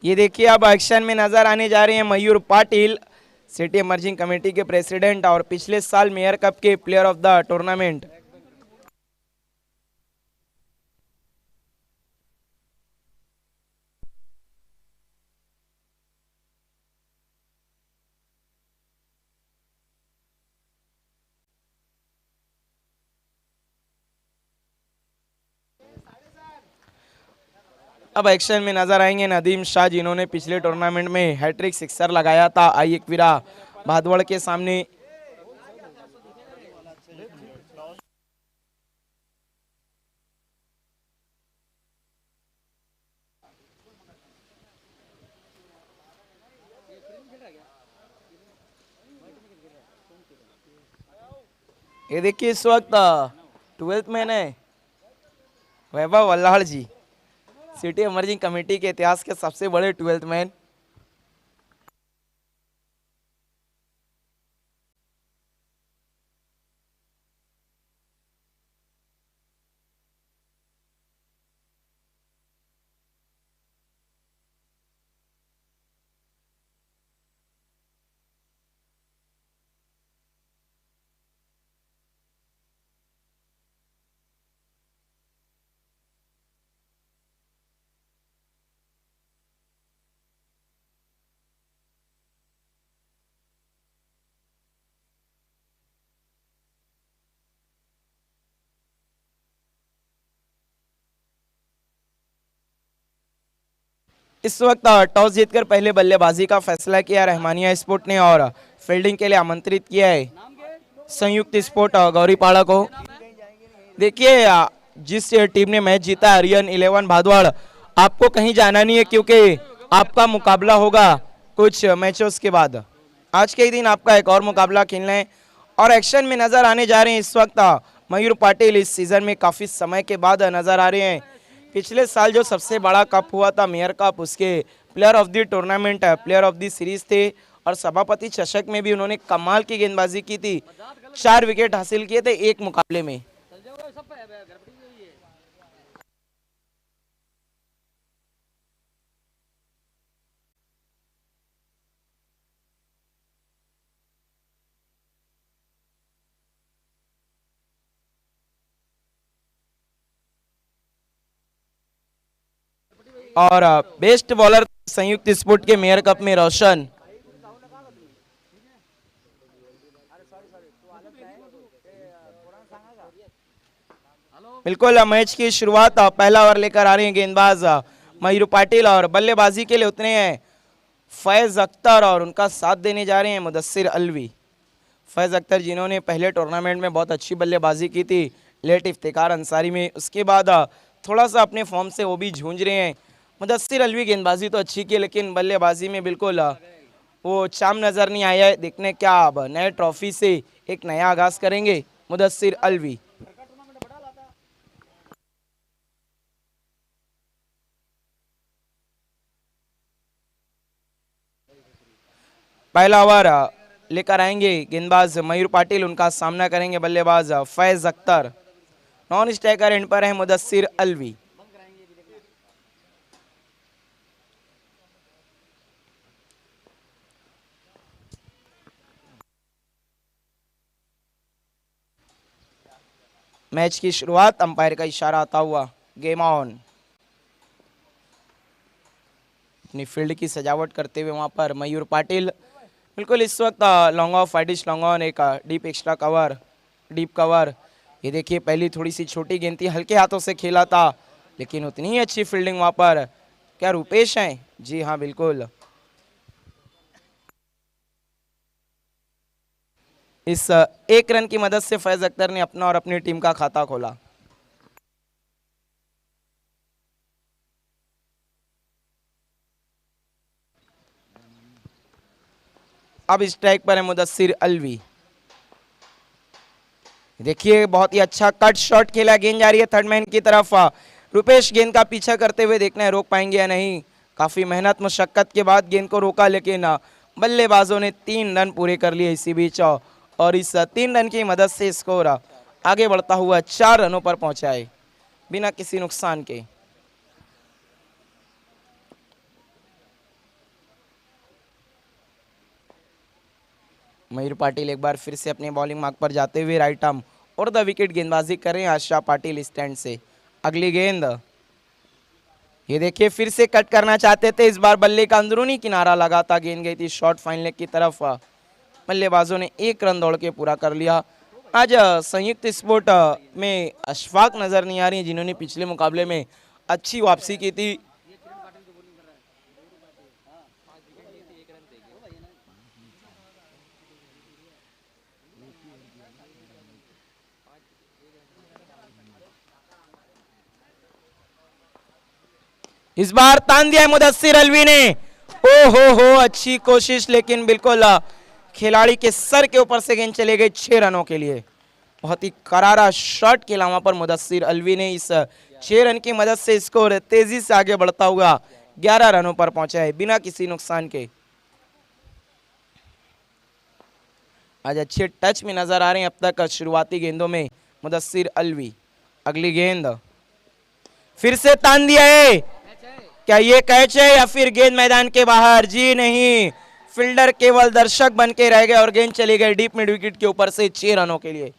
ये देखिए अब एक्शन में नजर आने जा रहे हैं मयूर पाटिल, सिटी इमर्जिंग कमेटी के प्रेसिडेंट और पिछले साल मेयर कप के प्लेयर ऑफ द टूर्नामेंट। अब एक्शन में नजर आएंगे नदीम शाह, जिन्होंने पिछले टूर्नामेंट में हैट्रिक सिक्सर लगाया था आई एकवीरा भादवड़ के सामने। ये देखिए इस वक्त 12th मैन है वैभव अल्लाहड़ जी, सिटी इमर्जिंग कमेटी के इतिहास के सबसे बड़े 12th मैन। इस वक्त टॉस जीतकर पहले बल्लेबाजी का फैसला किया रहमानिया स्पोर्ट ने और फील्डिंग के लिए आमंत्रित किया है संयुक्त स्पोर्ट गौरीपाड़ा को। देखिए जिस टीम ने मैच जीता आर्यन 11 भादवाड़, आपको कहीं जाना नहीं है क्योंकि आपका मुकाबला होगा कुछ मैचों के बाद। आज के ही दिन आपका एक और मुकाबला खेलना है और एक्शन में नजर आने जा रहे हैं इस वक्त मयूर पाटिल। इस सीजन में काफी समय के बाद नजर आ रहे हैं। पिछले साल जो सबसे बड़ा कप हुआ था मेयर कप, उसके player of the tournament player of the series थे और सभापति चषक में भी उन्होंने कमाल की गेंदबाजी की थी, 4 विकेट हासिल किए थे एक मुकाबले में। और बेस्ट बॉलर संयुक्त स्पोर्ट के मेयर कप में रोशन। बिल्कुल मैच की शुरुआत पहला ओवर लेकर आ रहे हैं गेंदबाज मयूर पाटिल और बल्लेबाजी के लिए उतरे हैं फैज अख्तर और उनका साथ देने जा रहे हैं मुदस्सिर अलवी। फैज अख्तर जिन्होंने पहले टूर्नामेंट में बहुत अच्छी बल्लेबाजी की थी लेट इफ्तिकार अंसारी में, उसके बाद थोड़ा सा अपने फॉर्म से वो भी झूंझ रहे हैं। मुदस्सिर अलवी गेंदबाजी तो अच्छी की लेकिन बल्लेबाजी में बिल्कुल वो चाम नजर नहीं आया है। देखने क्या अब नए ट्रॉफी से एक नया आगाज करेंगे मुदस्सिर अलवी। पहला ओवर लेकर आएंगे गेंदबाज मयूर पाटिल, उनका सामना करेंगे बल्लेबाज Faiz Akhtar. Non striker end पर है मुदस्सिर अलवी। मैच की शुरुआत अंपायर का इशारा आता हुआ गेम ऑन। अपनी फील्ड की सजावट करते हुए वहां पर मयूर पाटिल। बिल्कुल इस वक्त लॉन्ग ऑफ फाइटिश लॉन्ग ऑन एक deep extra cover deep cover. ये देखिए पहली थोड़ी सी छोटी गेंद थी, हल्के हाथों से खेला था लेकिन उतनी ही अच्छी फील्डिंग वहां पर। क्या रुपेश हैं? जी हाँ बिल्कुल। इस एक रन की मदद से फैज अख्तर ने अपना और अपनी टीम का खाता खोला। अब स्ट्राइक पर है मुदस्सिर अलवी। देखिए बहुत ही अच्छा कट शॉट खेला, गेंद जा रही है थर्ड मैन की तरफ। रुपेश गेंद का पीछा करते हुए देखना है रोक पाएंगे या नहीं। काफी मेहनत मुशक्कत के बाद गेंद को रोका लेकिन बल्लेबाजों ने 3 रन पूरे कर लिए इसी बीच और इस 3 रन की मदद से स्कोर आगे बढ़ता हुआ 4 रनों पर पहुंचा है बिना किसी नुकसान के। मयूर पाटिल एक बार फिर से अपने बॉलिंग मार्क पर जाते हुए राइट आर्म और द विकेट गेंदबाजी कर रहे हैं आशा पाटिल स्टैंड से। अगली गेंद, ये देखिए फिर से कट करना चाहते थे, इस बार बल्ले का अंदरूनी किनारा लगा था, गेंद गई थी शॉर्ट फाइन लेग की तरफ। बल्लेबाजों ने 1 रन दौड़ के पूरा कर लिया। आज संयुक्त स्पोर्ट में अशफाक नजर नहीं आ रही, जिन्होंने पिछले मुकाबले में अच्छी वापसी की थी। इस बार तान दिया है मुदस्सिर अलवी ने। ओ हो अच्छी कोशिश, लेकिन बिल्कुल खिलाड़ी के सर के ऊपर से गेंद चले गए 6 रनों के लिए। बहुत ही करारा शॉट के अलावा पर मुदस्सिर अलवी ने इस 6 रन की मदद से स्कोर तेजी से आगे बढ़ता हुआ 11 रनों पर पहुंचा है बिना किसी नुकसान के। आज अच्छे टच में नजर आ रहे हैं अब तक शुरुआती गेंदों में मुदस्सिर अलवी। अगली गेंद फिर से तान दिया है, क्या ये कैच है या फिर गेंद मैदान के बाहर? जी नहीं, फील्डर केवल दर्शक बन के रह गए और गेंद चली गई डीप मिड विकेट के ऊपर से 6 रनों के लिए।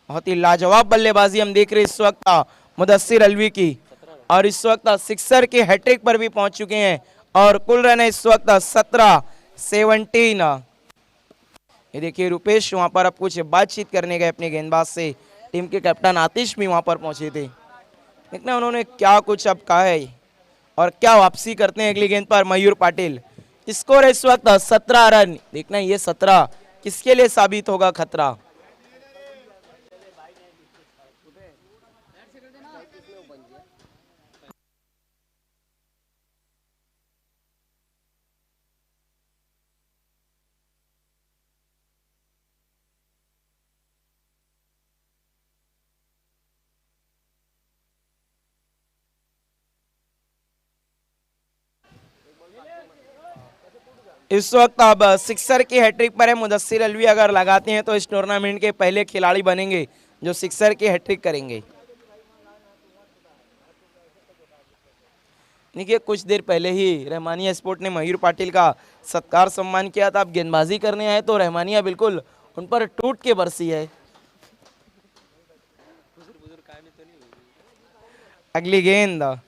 बहुत ही लाजवाब बल्लेबाजी हम देख रहे हैं इस वक्त मुदस्सिर अलवी की, और इस वक्त सिक्सर के हैट्रिक पर भी पहुंच चुके हैं और कुल रन है इस वक्त 17 ये देखिए रुपेश वहां पर अब कुछ बातचीत करने गए अपने गेंदबाज से। टीम के कैप्टन आतिश भी वहां पर पहुंचे थे, देखना उन्होंने क्या कुछ अब कहा है और क्या वापसी करते हैं अगली गेंद पर मयूर पाटिल। स्कोर है इस वक्त 17 रन। देखना ये 17 किसके लिए साबित होगा खतरा। इस वक्त अब सिक्सर की हैट्रिक पर है मुदस्सिर अलवी, अगर लगाते हैं तो इस टूर्नामेंट के पहले खिलाड़ी बनेंगे जो सिक्सर की हैट्रिक करेंगे। देखिए कुछ देर पहले ही रहमानिया स्पोर्ट ने मयूर पाटिल का सत्कार सम्मान किया था, अब गेंदबाजी करने आए तो रहमानिया बिल्कुल उन पर टूट के बरसी है। अगली गेंद,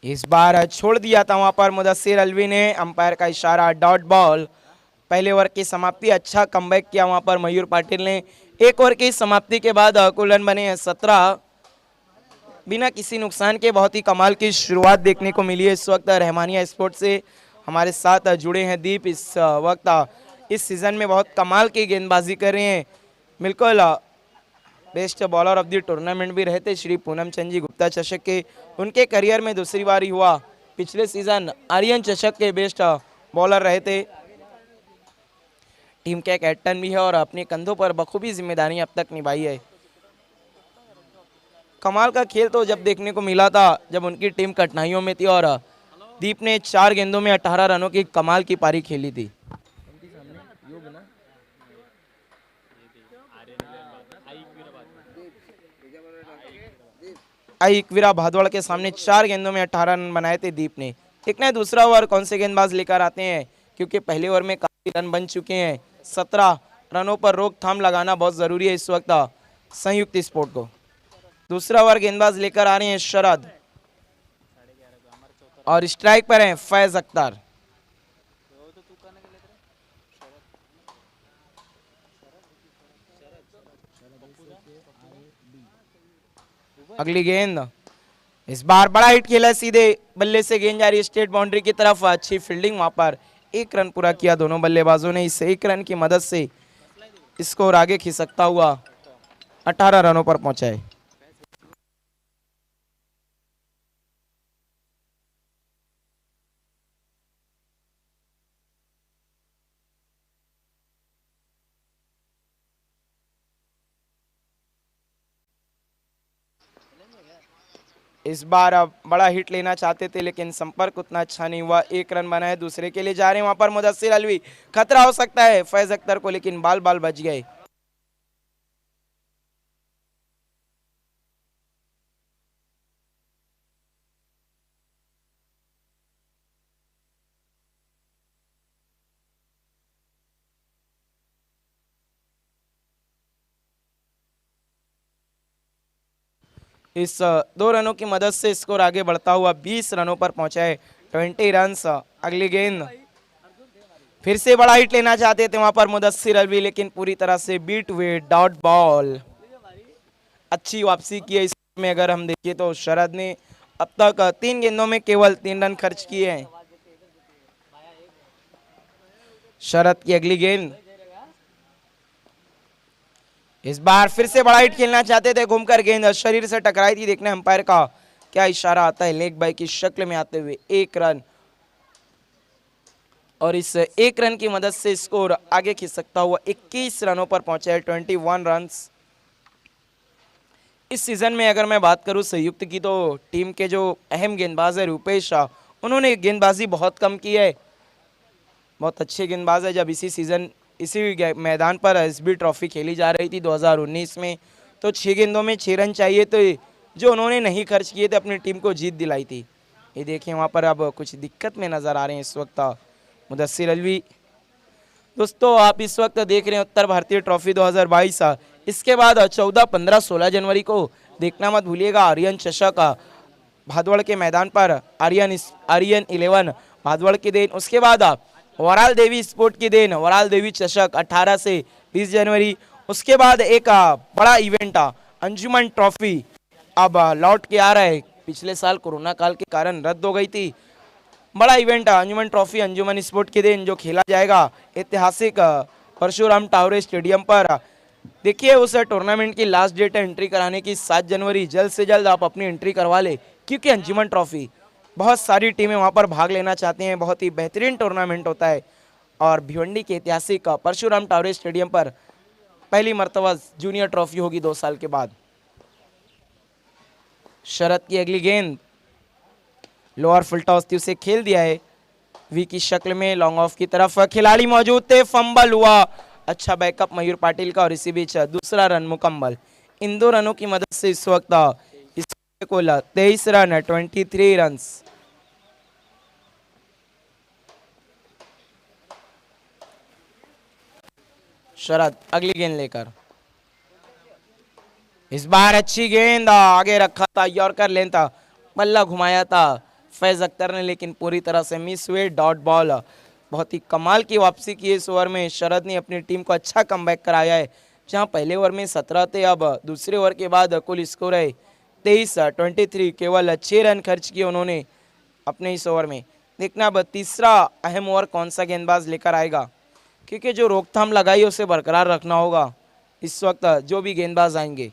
इस बार छोड़ दिया था वहां पर मुदस्सिर अलवी ने, अंपायर का इशारा डॉट बॉल। पहले ओवर की समाप्ति, अच्छा कमबैक किया वहां पर मयूर पाटिल ने। 1 ओवर की समाप्ति के बाद कुल रन बने हैं 17 बिना किसी नुकसान के। बहुत ही कमाल की शुरुआत देखने को मिली है इस वक्त रहमानिया स्पोर्ट से। हमारे साथ जुड़े हैं दीप, इस वक्त इस सीजन में बहुत कमाल की गेंदबाजी कर रहे हैं, बिल्कुल best bowler of the tournament भी रहते श्री पूनम चंद जी गुप्ता चषक के। उनके करियर में दूसरी बार ही हुआ, पिछले सीजन आर्यन चषक के बेस्ट बॉलर रहे थे। टीम के कैप्टन भी है और अपने कंधों पर बखूबी जिम्मेदारी अब तक निभाई है। कमाल का खेल तो जब देखने को मिला था जब उनकी टीम कठिनाइयों में थी और दीप ने 4 गेंदों में 18 रनों की कमाल की पारी खेली थी। इकवीरा भादवाड़ के सामने 4 गेंदों में 18 रन बनाए थे दीप ने। देखना है दूसरा ओवर कौन से गेंदबाज लेकर आते हैं, क्योंकि पहले ओवर में काफी रन बन चुके हैं। 17 रनों पर रोकथाम लगाना बहुत जरूरी है इस वक्त संयुक्त स्पोर्ट को। दूसरा ओवर गेंदबाज लेकर आ रहे हैं शरद और स्ट्राइक पर हैं फैज अख्तर। अगली गेंद, इस बार बड़ा हिट खेला, सीधे बल्ले से गेंद जा रही है स्टेट बाउंड्री की तरफ। अच्छी फील्डिंग वहां पर, 1 रन पूरा किया दोनों बल्लेबाजों ने। इस 1 रन की मदद से स्कोर आगे खिसकता हुआ 18 रनों पर पहुंचा है। इस बार अब बड़ा हिट लेना चाहते थे लेकिन संपर्क उतना अच्छा नहीं हुआ। 1 रन बना है, दूसरे के लिए जा रहे हैं वहां पर मुदस्सिर अलवी। खतरा हो सकता है फैज अख्तर को, लेकिन बाल बच गए। इस 2 रनों की मदद से स्कोर आगे बढ़ता हुआ 20 रनों पर पहुंचा है। 20 रन। अगली गेंद फिर से बड़ा हिट लेना चाहते थे वहां पर मुदस्सिर अलवी, लेकिन पूरी तरह से बीट हुए। Dot ball. अच्छी वापसी की है इसमें। अगर हम देखिए तो शरद ने अब तक 3 गेंदों में केवल 3 रन खर्च किए हैं। शरद की अगली गेंद, इस बार फिर से बड़ा हिट खेलना चाहते थे, घूमकर गेंद शरीर से टकराई थी। देखने अंपायर का क्या इशारा आता है, लेग बाय की शक्ल में आते हुए 1 रन। और इस 1 रन की मदद से स्कोर आगे खिंच सकता हुआ 21 रनों पर पहुंचा है। 21 रन। इस सीजन में अगर मैं बात करूं संयुक्त की, तो टीम के जो अहम गेंदबाज है रूपेश शाह, उन्होंने गेंदबाजी बहुत कम की है। बहुत अच्छे गेंदबाज है। जब इसी मैदान पर एसबी ट्रॉफी खेली जा रही थी 2019 में, तो 6 गेंदों में 6 रन चाहिए, तो जो उन्होंने नहीं खर्च किए थे अपनी टीम को जीत दिलाई थी। ये देखिए वहां पर अब कुछ दिक्कत में नजर आ रहे हैं इस वक्त मुदस्सिर अलवी। दोस्तों आप इस वक्त देख रहे हैं उत्तर भारतीय ट्रॉफी 2022। इसके बाद 14, 15, 16 जनवरी को देखना मत भूलिएगा आर्यन चषक भादवड़ के मैदान पर। आर्यन 11 भादवड़ के दिन। उसके बाद वराल देवी स्पोर्ट की दिन, वराल देवी चषक 18 से 20 जनवरी। उसके बाद एक बड़ा इवेंट अंजुमन ट्रॉफी अब लौट के आ रहा है। पिछले साल कोरोना काल के कारण रद्द हो गई थी। बड़ा इवेंट अंजुमन ट्रॉफी अंजुमन स्पोर्ट के दिन जो खेला जाएगा ऐतिहासिक परशुराम टावरे स्टेडियम पर। देखिए उस टूर्नामेंट की लास्ट डेट है एंट्री कराने की 7 जनवरी। जल्द से जल्द आप अपनी एंट्री करवा ले, क्योंकि अंजुमन ट्रॉफी बहुत सारी टीमें वहां पर भाग लेना चाहती हैं। बहुत ही बेहतरीन टूर्नामेंट होता है और भिवंडी के ऐतिहासिक परशुराम टावरे स्टेडियम पर पहली मर्तबा जूनियर ट्रॉफी होगी 2 साल के बाद। शरद की अगली गेंद लोअर फुल टॉस थी, उसे खेल दिया है वी की शक्ल में। लॉन्ग ऑफ की तरफ खिलाड़ी मौजूद थे, फंबल हुआ। अच्छा बैकअप मयूर पाटिल का और इसी बीच दूसरा रन मुकम्मल। इन 2 रनों की मदद से इस वक्त कुल 23 रन 23 रन। शरद अगली गेंद लेकर, इस बार अच्छी गेंद आगे रखा था, यॉर्कर लेन था, बल्ला घुमाया था फैज अख्तर ने, लेकिन पूरी तरह से मिस हुए। Dot ball. बहुत ही कमाल की वापसी की इस ओवर में। शरद ने अपनी टीम को अच्छा कमबैक कराया है। जहां पहले ओवर में 17 थे, अब दूसरे ओवर के बाद कुल स्कोर है 23 23। केवल 6 रन खर्च किए उन्होंने अपने इस ओवर में। देखना अब तीसरा अहम ओवर कौन सा गेंदबाज लेकर आएगा, क्योंकि जो रोकथाम लगाई उसे बरकरार रखना होगा इस वक्त जो भी गेंदबाज आएंगे।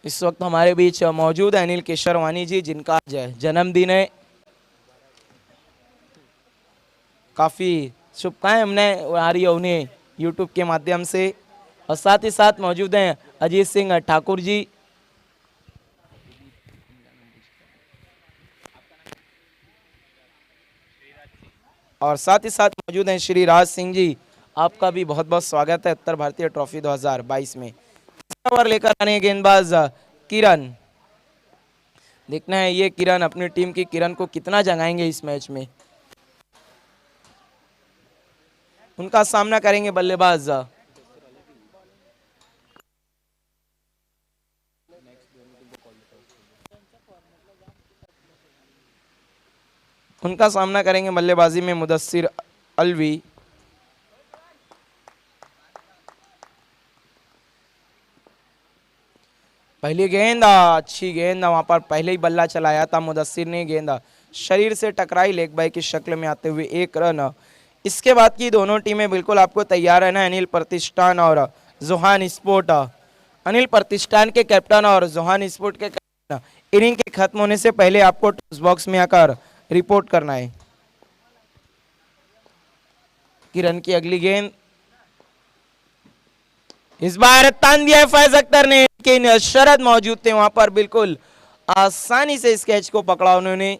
इस वक्त हमारे बीच मौजूद है अनिल केशरवानी जी, जिनका आज जन्मदिन है। काफ़ी शुभकामनाएं आ रही है उन्हें यूट्यूब के माध्यम से। और साथ ही साथ मौजूद हैं अजीत सिंह ठाकुर जी। और साथ ही साथ मौजूद हैं श्री राज सिंह जी। आपका भी बहुत बहुत स्वागत है उत्तर भारतीय ट्रॉफी 2022 में। ओवर लेकर आने गेंदबाज किरण। देखना है ये किरण अपनी टीम की किरण को कितना जगाएंगे इस मैच में। उनका सामना करेंगे बल्लेबाज बल्लेबाजी में मुदस्सिर अलवी। पहली गेंद अच्छी गेंद, वहां पर पहले ही बल्ला चलाया था मुदस्सिर ने। गेंद शरीर से टकराई, लेग बाय की शक्ल में आते हुए 1 रन। इसके बाद की दोनों टीमें बिल्कुल आपको तैयार रहना है। अनिल प्रतिष्ठान और जोहान स्पोर्ट। अनिल प्रतिष्ठान के कैप्टन और जोहान स्पोर्ट के कैप्टन, इनिंग के खत्म होने से पहले आपको टॉस बॉक्स में आकर रिपोर्ट करना है। किरण की अगली गेंद, इस बार तान दिया फैज अख्तर ने, लेकिन शरद मौजूद थे वहां पर, बिल्कुल आसानी से इस कैच को पकड़ा उन्होंने।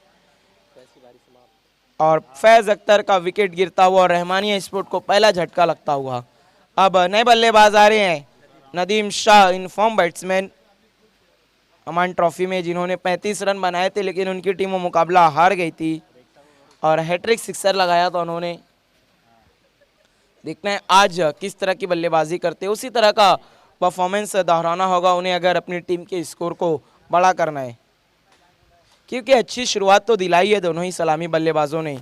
और फैज अख्तर का विकेट गिरता हुआ और रहमानिया स्पोर्ट को पहला झटका लगता हुआ। अब नए बल्लेबाज आ रहे हैं, Nadeem Shah in form batsman Aman trophy में, जिन्होंने 35 रन बनाए थे, लेकिन उनकी टीम मुकाबला हार गई थी और हैट्रिक सिक्सर लगाया था उन्होंने। देखना है आज किस तरह की बल्लेबाजी करते हैं, उसी तरह का परफॉर्मेंस दोहराना होगा उन्हें अगर अपनी टीम के स्कोर को बड़ा करना है, क्योंकि अच्छी शुरुआत तो दिलाई है दोनों ही सलामी बल्लेबाजों ने।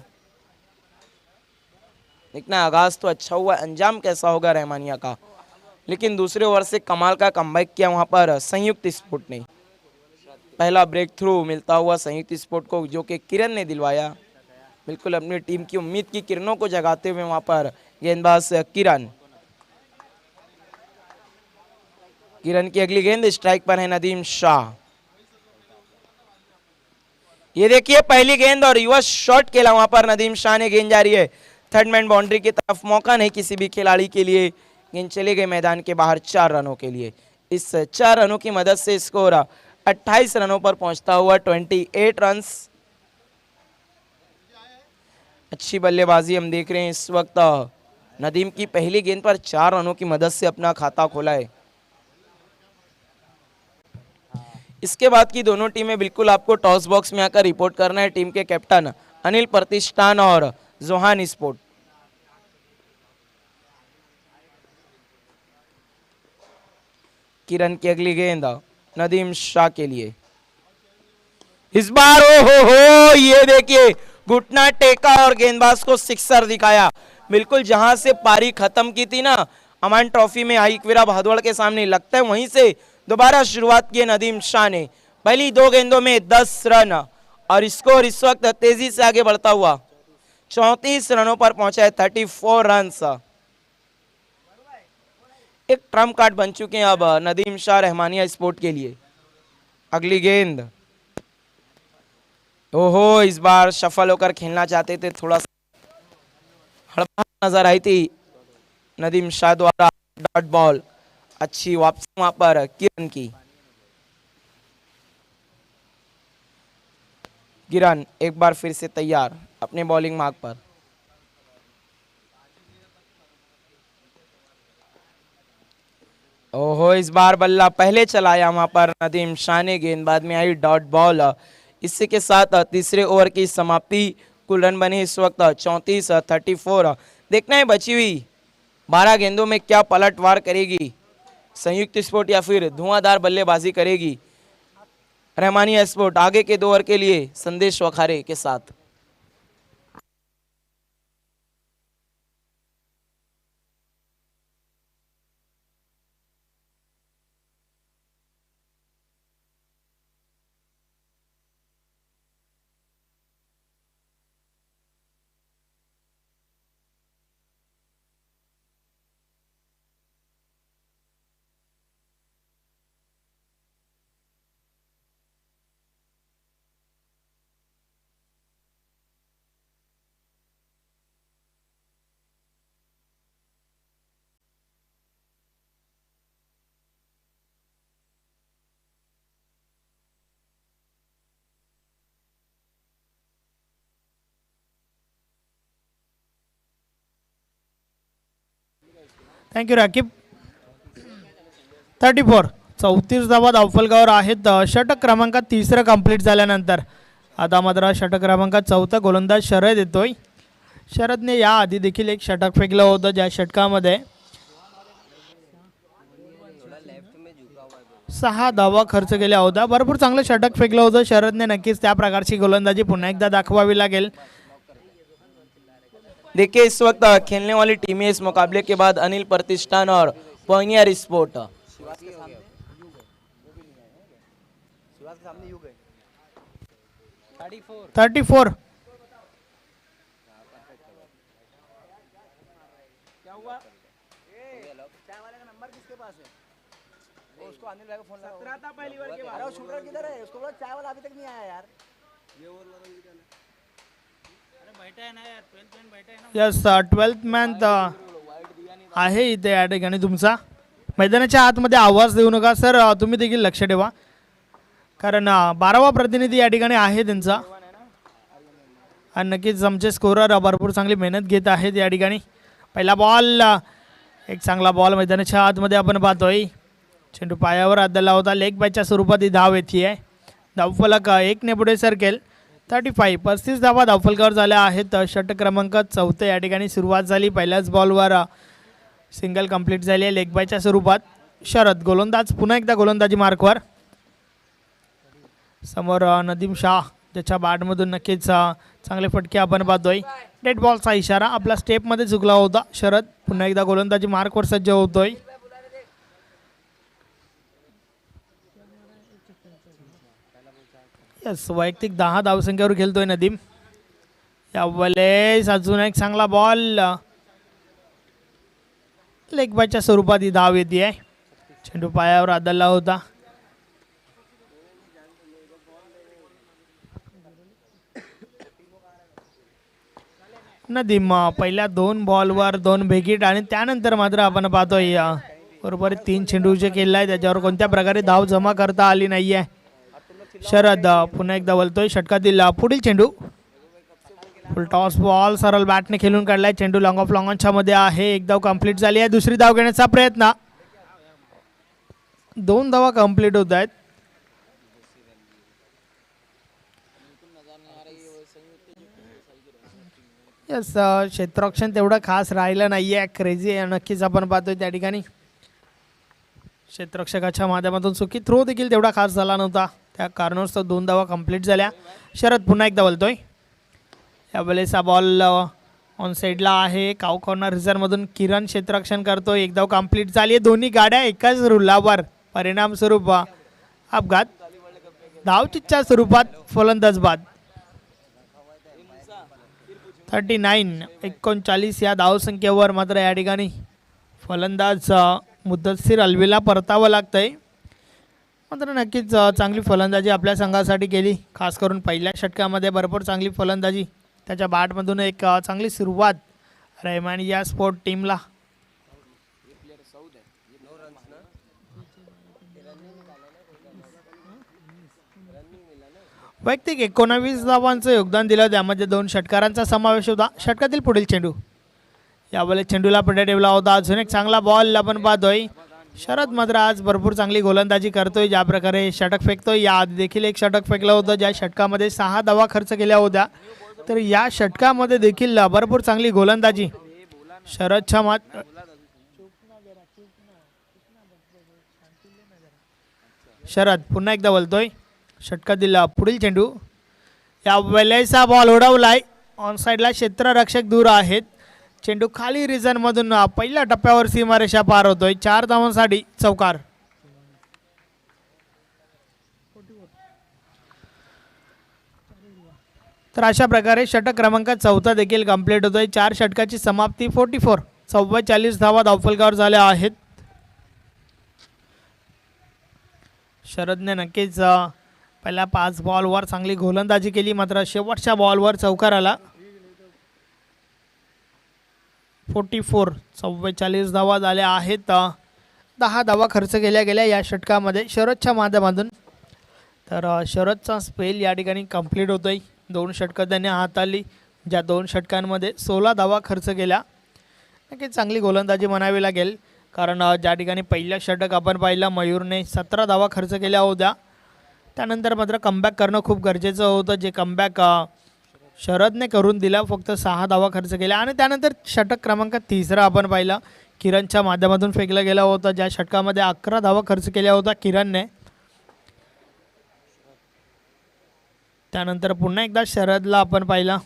देखना आगाज तो अच्छा हुआ, अंजाम कैसा होगा रहमानिया का, लेकिन दूसरे ओवर से कमाल का कमबैक किया वहां पर संयुक्त स्पोर्ट ने। पहला ब्रेक थ्रू मिलता हुआ संयुक्त स्पोर्ट को, जो कि किरण ने दिलवाया। बिल्कुल अपनी टीम की उम्मीद की किरणों को जगाते हुए वहां पर गेंदबाज किरण। किरण की अगली गेंद स्ट्राइक पर है नदीम शाह। ये देखिए पहली गेंद और रिवर्स शॉट खेला वहां पर नदीम शाह ने, गेंद जा रही है थर्ड मैन बाउंड्री की तरफ, मौका नहीं किसी भी खिलाड़ी के लिए, गेंद चले गए मैदान के बाहर 4 रनों के लिए। इस 4 रनों की मदद से स्कोर 28 रनों पर पहुंचता हुआ 28 रन। अच्छी बल्लेबाजी हम देख रहे हैं इस वक्त, नदीम की पहली गेंद पर 4 रनों की मदद से अपना खाता खोला है। इसके बाद की दोनों टीमें बिल्कुल आपको टॉस बॉक्स में आकर रिपोर्ट करना है। टीम के कैप्टन अनिल प्रतिष्ठान और जोहान स्पोर्ट। किरण की अगली गेंद नदीम शाह के लिए, इस बार ओ हो ये देखिए घुटना टेका और गेंदबाज को सिक्सर दिखाया। बिल्कुल जहां से पारी खत्म की थी ना अमान ट्रॉफी में आईकवीरा भादवड़ के सामने, लगता है वहीं से दोबारा शुरुआत की नदीम शाह ने। पहली 2 गेंदों में 10 रन और स्कोर इस वक्त तेजी से आगे बढ़ता हुआ 34 रनों पर पहुंचा है, 34 रन। एक ट्रम्प कार्ड बन चुके हैं अब नदीम शाह रहमानिया स्पोर्ट के लिए। अगली गेंद, ओहो इस बार सफल होकर खेलना चाहते थे, थोड़ा सा हड़बड़ाहट नजर आई थी नदीम शाह द्वारा। डॉट बॉल, अच्छी वापसी वहां पर किरण की। किरण एक बार फिर से तैयार अपने बॉलिंग मार्क पर। ओहो इस बार बल्ला पहले चलाया वहां पर नदीम शाह ने, गेंद बाद में आई डॉट बॉल। इसी के साथ तीसरे ओवर की समाप्ति, कुल रन बने इस वक्त 34-34। देखना है बची हुई 12 गेंदों में क्या पलटवार करेगी संयुक्त स्पोर्ट या फिर धुआंधार बल्लेबाजी करेगी रहमानिया स्पोर्ट। आगे के 2 ओवर के लिए संदेश वखारे के साथ। थँक्यू राकीब. 34 34 धावा धावफलकावर आहेत. षटक क्रमांकात तिसरं कंप्लीट झाल्यानंतर आता मात्र षटक क्रमांकात चौथा गोलंदाज शरद येतोय. शरदने याआधी देखील एक षटक फेकलं होतं, ज्या षटकामध्ये 6 धावा खर्च केल्या होत्या. भरपूर चांगलं षटक फेकलं होतं शरदने. नक्कीच त्या प्रकारची गोलंदाजी पुन्हा एकदा दाखवावी लागेल. देखिए इस वक्त खेलने वाली टीमें इस मुकाबले के बाद अनिल प्रतिष्ठान और Pioneer sport. 34 yes 12th man आहे इथे या ठिकाणी तुमचा. मैदानाच्या आतमध्ये आवाज देऊ नका सर, तुम्ही देखील लक्ष ठेवा, कारण 12वा प्रतिनिधी या ठिकाणी आहे त्यांचा. आणि नक्कीच आमचे स्कोरर भरपूर चांगली मेहनत घेत आहेत या ठिकाणी. पहिला बॉल, एक चांगला बॉल मैदानाच्या आतमध्ये आपण पाहतोय. चेंडू पायावर आदळला होता. लेग बॅचच्या स्वरूपात ही धाव येते आहे. धावफलक 1 ने पुढे सरकेल. 35 35 धावा धावफलकावर झाल्या आहेत. षटक क्रमांक 4 या ठिकाणी सुरुवात झाली. पहिल्याच बॉलवर सिंगल कंप्लीट झाली आहे लेग बायच्या स्वरूपात. शरद गोलंदाज पुन्हा एकदा गोलंदाजी मार्कवर. समोर नदीम शाह ज्याच्या बॅटमधून नक्कीच चांगले फटके आपण पाहतोय. डेड बॉलचा इशारा आपला स्टेपमध्ये चुकला होता. शरद पुन्हा एकदा गोलंदाजी मार्कवर सज्ज होतोय. यस वैयक्तिक 10 धावसंख्येवर खेळतोय नदीम. यावेळेस अजून एक चांगला बॉल लेग बायच्या स्वरूपात ही धाव येते. चेंडू पायावर आदळला होता. नदीम पहिल्या 2 बॉलवर 2 विकेट आणि त्यानंतर मात्र आपण पाहतोय बरोबर 3 चेंडू जे केलेला आहे त्याच्यावर कोणत्या प्रकारे धाव जमा करता आली नाहीये. शरद पुन्हा एकदा बोलतोय. षटकातील पुढील चेंडू फुल टॉस बॉल सरळ बॅटने खेळून काढलाय. चेंडू लॉंग ऑफ लॉंगॉनच्या मध्ये आहे. एक धाव कंप्लीट झाली आहे. दुसरी धाव घेण्याचा प्रयत्न. 2 धावा कंप्लीट होत आहेत. यस क्षेत्ररक्षण तेवढं खास राहिलं नाहीये. क्रेझी आहे नक्कीच आपण पाहतोय त्या ठिकाणी. क्षेत्ररक्षकाच्या माध्यमातून चुकी थ्रो देखील तेवढा खास झाला नव्हता. त्या कारणास्तव 2 धावा कंप्लीट झाल्या. शरद पुन्हा एकदा बोलतोय. यावेळेस हा बॉल ऑन साईडला आहे. काऊ कॉर्नर रिझर्वमधून किरण क्षेत्ररक्षण करतोय. 1 धाव कंप्लीट झाली आहे. दोन्ही गाड्या एकाच रुलावर. परिणाम स्वरूप अपघात. धावचीच्या स्वरूपात फलंदाज बाद. 39 या धावसंख्येवर मात्र या ठिकाणी फलंदाज मुद्दतशीर अलवेला परतावं लागतंय. मात्र नक्कीच चांगली फलंदाजी आपल्या संघासाठी केली. खास करून पहिल्या षटकामध्ये भरपूर चांगली फलंदाजी. त्याच्या बॅटमधून एक चांगली सुरुवात रहमानी या स्पोर्ट टीमला. वैयक्तिक 19 धावांचं योगदान दिलं. त्यामध्ये 2 षटकारांचा समावेश होता. षटकातील पुढील चेंडू. यावेळेस चेंडूला पुढे ठेवला होता. अजून एक चांगला बॉल आपण पाहतोय. शरद मात्र आज भरपूर चांगली गोलंदाजी करतोय. ज्या प्रकारे षटक फेकतोय. याआधी देखील एक षटक फेकलं होतं ज्या षटकामध्ये 6 धावा खर्च केल्या होत्या. तर या षटकामध्ये देखील भरपूर चांगली गोलंदाजी शरदच्या शरद पुन्हा एकदा बोलतोय. षटकातील पुढील चेंडू. या वेळेचा बॉल उडवलाय. ऑन साईडला क्षेत्ररक्षक दूर आहेत. चेंडू खाली रिझन मधून पहिल्या टप्प्यावर सीमारेषा पार होतोय. 4 धावांसाठी चौकार. तर अशा प्रकारे षटक क्रमांक 4 देखील कंप्लीट होतोय. 4 षटकाची समाप्ती 44. 44 धावा धावफलकावर झाल्या आहेत. शरदने नक्कीच पहिल्या 5 बॉलवर चांगली गोलंदाजी केली. मात्र शेवटच्या बॉलवर चौकार आला. 44 धावा झाल्या आहेत. 10 धावा खर्च केल्या गेल्या या षटकामध्ये शरदच्या माध्यमातून. तर शरदचा स्पेल या ठिकाणी कंप्लीट होतोय. 2 षटकं त्याने हाताळली. ज्या 2 षटकांमध्ये 16 धावा खर्च केल्या. नक्कीच चांगली गोलंदाजी म्हणावी लागेल. कारण ज्या ठिकाणी पहिल्या षटक आपण पाहिलं मयूरने 17 धावा खर्च केल्या होत्या. त्यानंतर मात्र कमबॅक करणं खूप गरजेचं होतं. जे कमबॅक शरदने करून दिला. फक्त 6 धावा खर्च केल्या. आणि त्यानंतर षटक क्रमांक 3 आपण पाहिलं किरणच्या माध्यमातून फेकलं गेलं होतं. ज्या षटकामध्ये 11 धावा खर्च केल्या होत्या किरणने. त्यानंतर पुन्हा एकदा शरदला आपण पाहिलं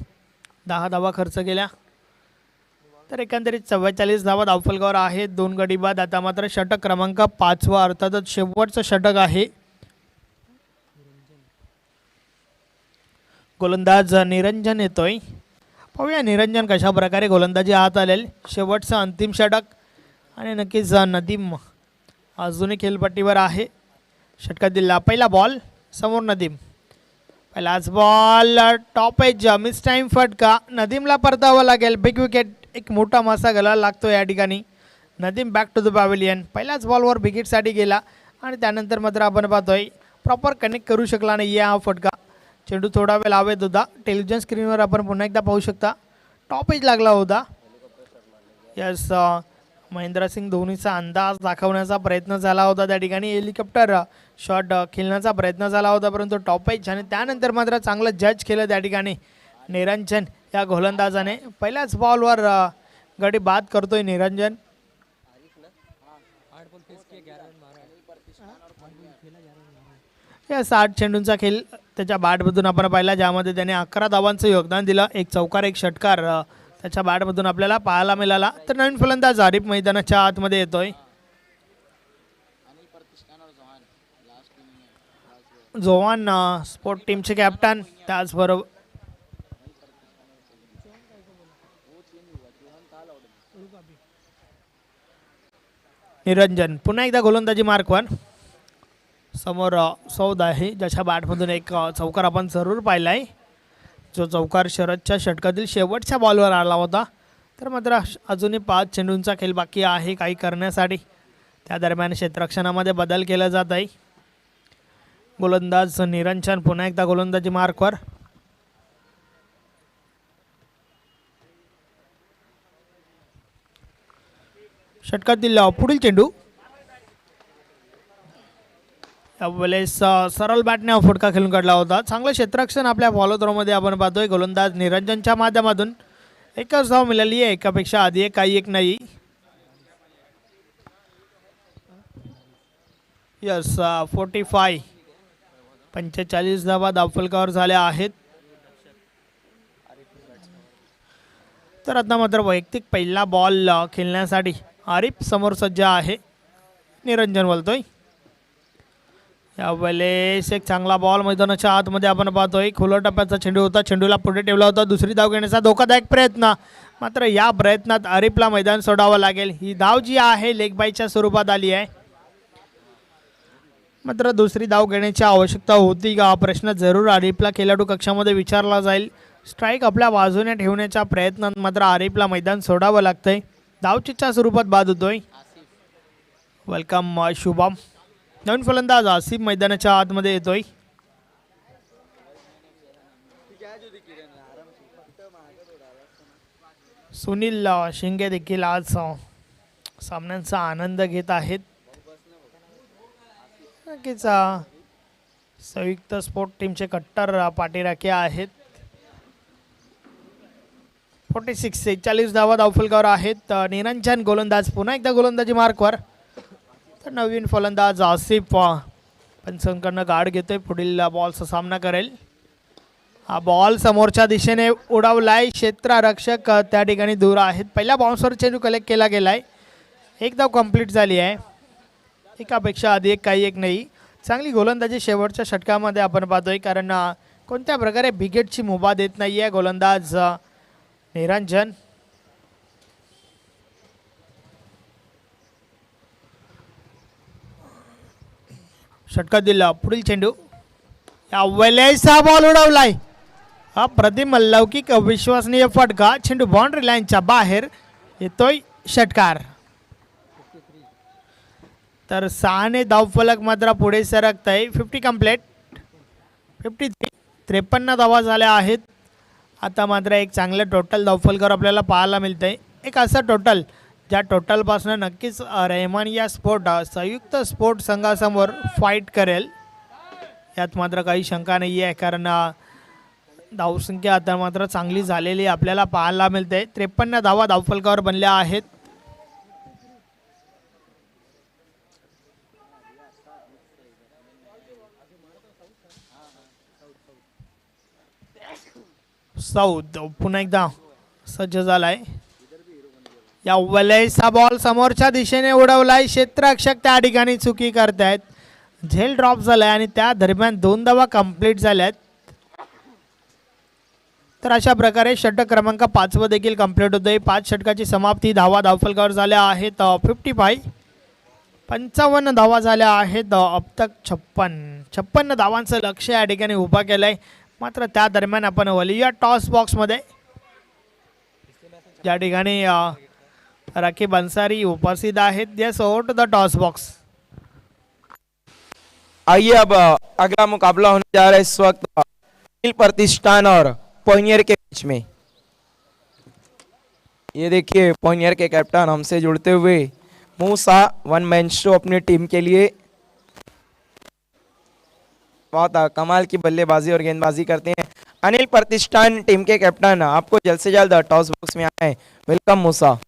10 धावा खर्च केल्या. तर एकंदरीत 44 धावा धावफलकावर आहेत. 2 गडी बाद. आता मात्र षटक क्रमांक 5 अर्थातच शेवटचं षटक आहे. गोलंदाज निरंजन येतोय. पाहूया निरंजन कशा प्रकारे गोलंदाजी हाताळेल. शेवटचं अंतिम षटक. आणि नक्कीच नदीम अजूनही खेळपट्टीवर आहे. षटकातील पहिला बॉल. समोर नदीम. पहिलाच ball top edge miss time फटका. नदीमला परतावं लागेल. Big wicket. एक मोठा मासा गळायला लागतो या ठिकाणी. Nadeem back to the pavilion. पहिल्याच बॉलवर विकेटसाठी गेला. आणि त्यानंतर मात्र आपण पाहतोय प्रॉपर कनेक्ट करू शकला नाही हा फटका. चेंडू थोडा वेळ हवेत होता. टेलिव्हिजन स्क्रीनवर आपण पुन्हा एकदा पाहू शकता. टॉप एज लागला होता. यस महेंद्रसिंग धोनीचा अंदाज दाखवण्याचा प्रयत्न झाला होता त्या ठिकाणी. हेलिकॉप्टर शॉट खेळण्याचा प्रयत्न झाला होता, परंतु टॉप एज आणि त्यानंतर मात्र चांगलं जज केलं त्या ठिकाणी निरंजन या गोलंदाजाने. पहिल्याच बॉलवर गडी बाद करतोय निरंजन. या 60 चेंडूंचा खेळ त्याच्या बॅटमधून आपण पाहिला, ज्यामध्ये त्याने 11 धावांचं योगदान दिलं. एक चौकार एक षटकार त्याच्या बॅटमधून आपल्याला पाहायला मिळाला. तर नवीन फलंदाज आरिफ मैदानाच्या आतमध्ये येतोय. जोहान स्पोर्ट टीमचे कॅप्टन, त्याचबरोबर निरंजन पुन्हा एकदा गोलंदाजी मार्कवर. समोर सौद आहे, ज्याच्या बॅटमधून एक चौकार आपण जरूर पाहिलाय, जो चौकार शरदच्या षटकातील शेवटच्या बॉलवर आला होता. तर मात्र अजूनही 5 चेंडूंचा खेळ बाकी आहे काही करण्यासाठी. त्या दरम्यान क्षेत्ररक्षणामध्ये बदल केला जात आहे. गोलंदाज निरंजन पुन्हा एकदा गोलंदाजी मार्कवर. षटकातील पुढील चेंडू यावेळेस सरळ बॅटने फटका खेळून काढला होता. चांगलं क्षेत्ररक्षण आपल्या फॉलो थ्रोमध्ये आपण पाहतोय. गोलंदाज निरंजनच्या माध्यमातून एकच धाव मिळाली आहे, एकापेक्षा आधी काही एक नाही. यस 45 धावा धावफलकावर झाल्या आहेत. तर आता मात्र वैयक्तिक पहिला बॉल खेळण्यासाठी आरिफ समोर सज्ज आहे. निरंजन बोलतोय. यावेळेस एक चांगला बॉल मैदानाच्या आतमध्ये आपण पाहतोय. खुल्या टप्प्याचा चेंडू होता, चेंडूला पुढे ठेवला होता. दुसरी धाव घेण्याचा धोकादायक प्रयत्न, मात्र या प्रयत्नात आरिफला मैदान सोडावं लागेल. ही धाव जी आहे लेग बायच्या स्वरूपात आली आहे. मात्र दुसरी धाव घेण्याची आवश्यकता होती का, प्रश्न जरूर आरिफला खेळाडू कक्षामध्ये विचारला जाईल. स्ट्राईक आपल्या बाजूने ठेवण्याच्या प्रयत्नात मात्र आरिफला मैदान सोडावं लागतंय. धावचीच्या स्वरूपात बाद होतोय. वेलकम शुभम. नवीन फलंदाज आसिफ मैदानाच्या आतमध्ये येतोय. सुनील शिंगे देखील आज सामन्यांचा आनंद घेत आहेत. नक्कीच संयुक्त स्पोर्ट टीमचे कट्टर पाठीराखे आहेत. 46 धावा धावफलकावर आहेत. निरंजन गोलंदाज पुन्हा एकदा गोलंदाजी मार्कवर. तर नवीन फलंदाज आसिफ पंचांकडनं गार्ड घेतोय, पुढील बॉलचा सामना करेल. हा बॉल समोरच्या दिशेने उडवलाय. क्षेत्ररक्षक त्या ठिकाणी दूर आहेत. पहिल्या बाउन्सवर चेंडू कलेक्ट केला गेलाय. एक धाव कंप्लीट झाली आहे, एकापेक्षा आधी एक काही एक नाही. चांगली गोलंदाजी शेवटच्या षटकामध्ये आपण पाहतोय, कारण कोणत्या प्रकारे विकेटची मुभा देत नाही आहे गोलंदाज निरंजन. षटकात दिला पुढील चेंडू. यावेळेस हा बॉल उडवलाय. अप्रतिम लौकिक अविश्वसनीय फटका. चेंडू बाउंड्री लाईनच्या बाहेर येतोय. षटकार. तर 6 धावफलक मात्र पुढे सरकत आहे. 50 कंप्लीट. 53 धावा झाल्या आहेत. आता मात्र एक चांगलं टोटल धावफलकावर आपल्याला पाहायला मिळतंय. एक असं टोटल ज्या टोटलपासून नक्कीच रेहमानिया स्पोर्ट संयुक्त स्पोर्ट संघासमोर फाईट करेल, यात मात्र काही शंका नाही आहे. कारण धावसंख्या आता मात्र चांगली झालेली आपल्याला पाहायला मिळते. 53 धावा धावफलकावर बनल्या आहेत. सौद पुन्हा एकदा सज्ज झालाय. या वेळेस हा बॉल समोरच्या दिशेने उडवलाय. क्षेत्ररक्षक त्या ठिकाणी चुकी करतायत. झेल ड्रॉप झालाय आणि त्या दरम्यान 2 धावा कंप्लीट झाल्यात. तर अशा प्रकारे षटक क्रमांक 5 देखील कंप्लीट होतोय. 5 षटकाची समाप्ती. धावा धावफलकावर झाल्या आहेत 55 धावा झाल्या आहेत. अब तक 56 धावांचं लक्ष या ठिकाणी उभा केलंय. मात्र त्या दरम्यान आपण वलिया टॉस बॉक्समध्ये ज्या ठिकाणी राखीब अंसारी उपस्थित आहेत. Yes, over to the toss box. आइए अब अगला मुकाबला होने जा रहा है इस वक्त अनिल प्रतिष्ठान और पोनियर के बीच में. ये देखिए पॉइनियर के कैप्टन हमसे जुड़ते हुए मूसा वन मैन शो अपनी टीम के लिए बहुत कमाल की बल्लेबाजी और गेंदबाजी करते हैं। अनिल प्रतिष्ठान टीम के कैप्टन, आपको जल्द से जल्द टॉस बॉक्स में आए। वेलकम मूसा।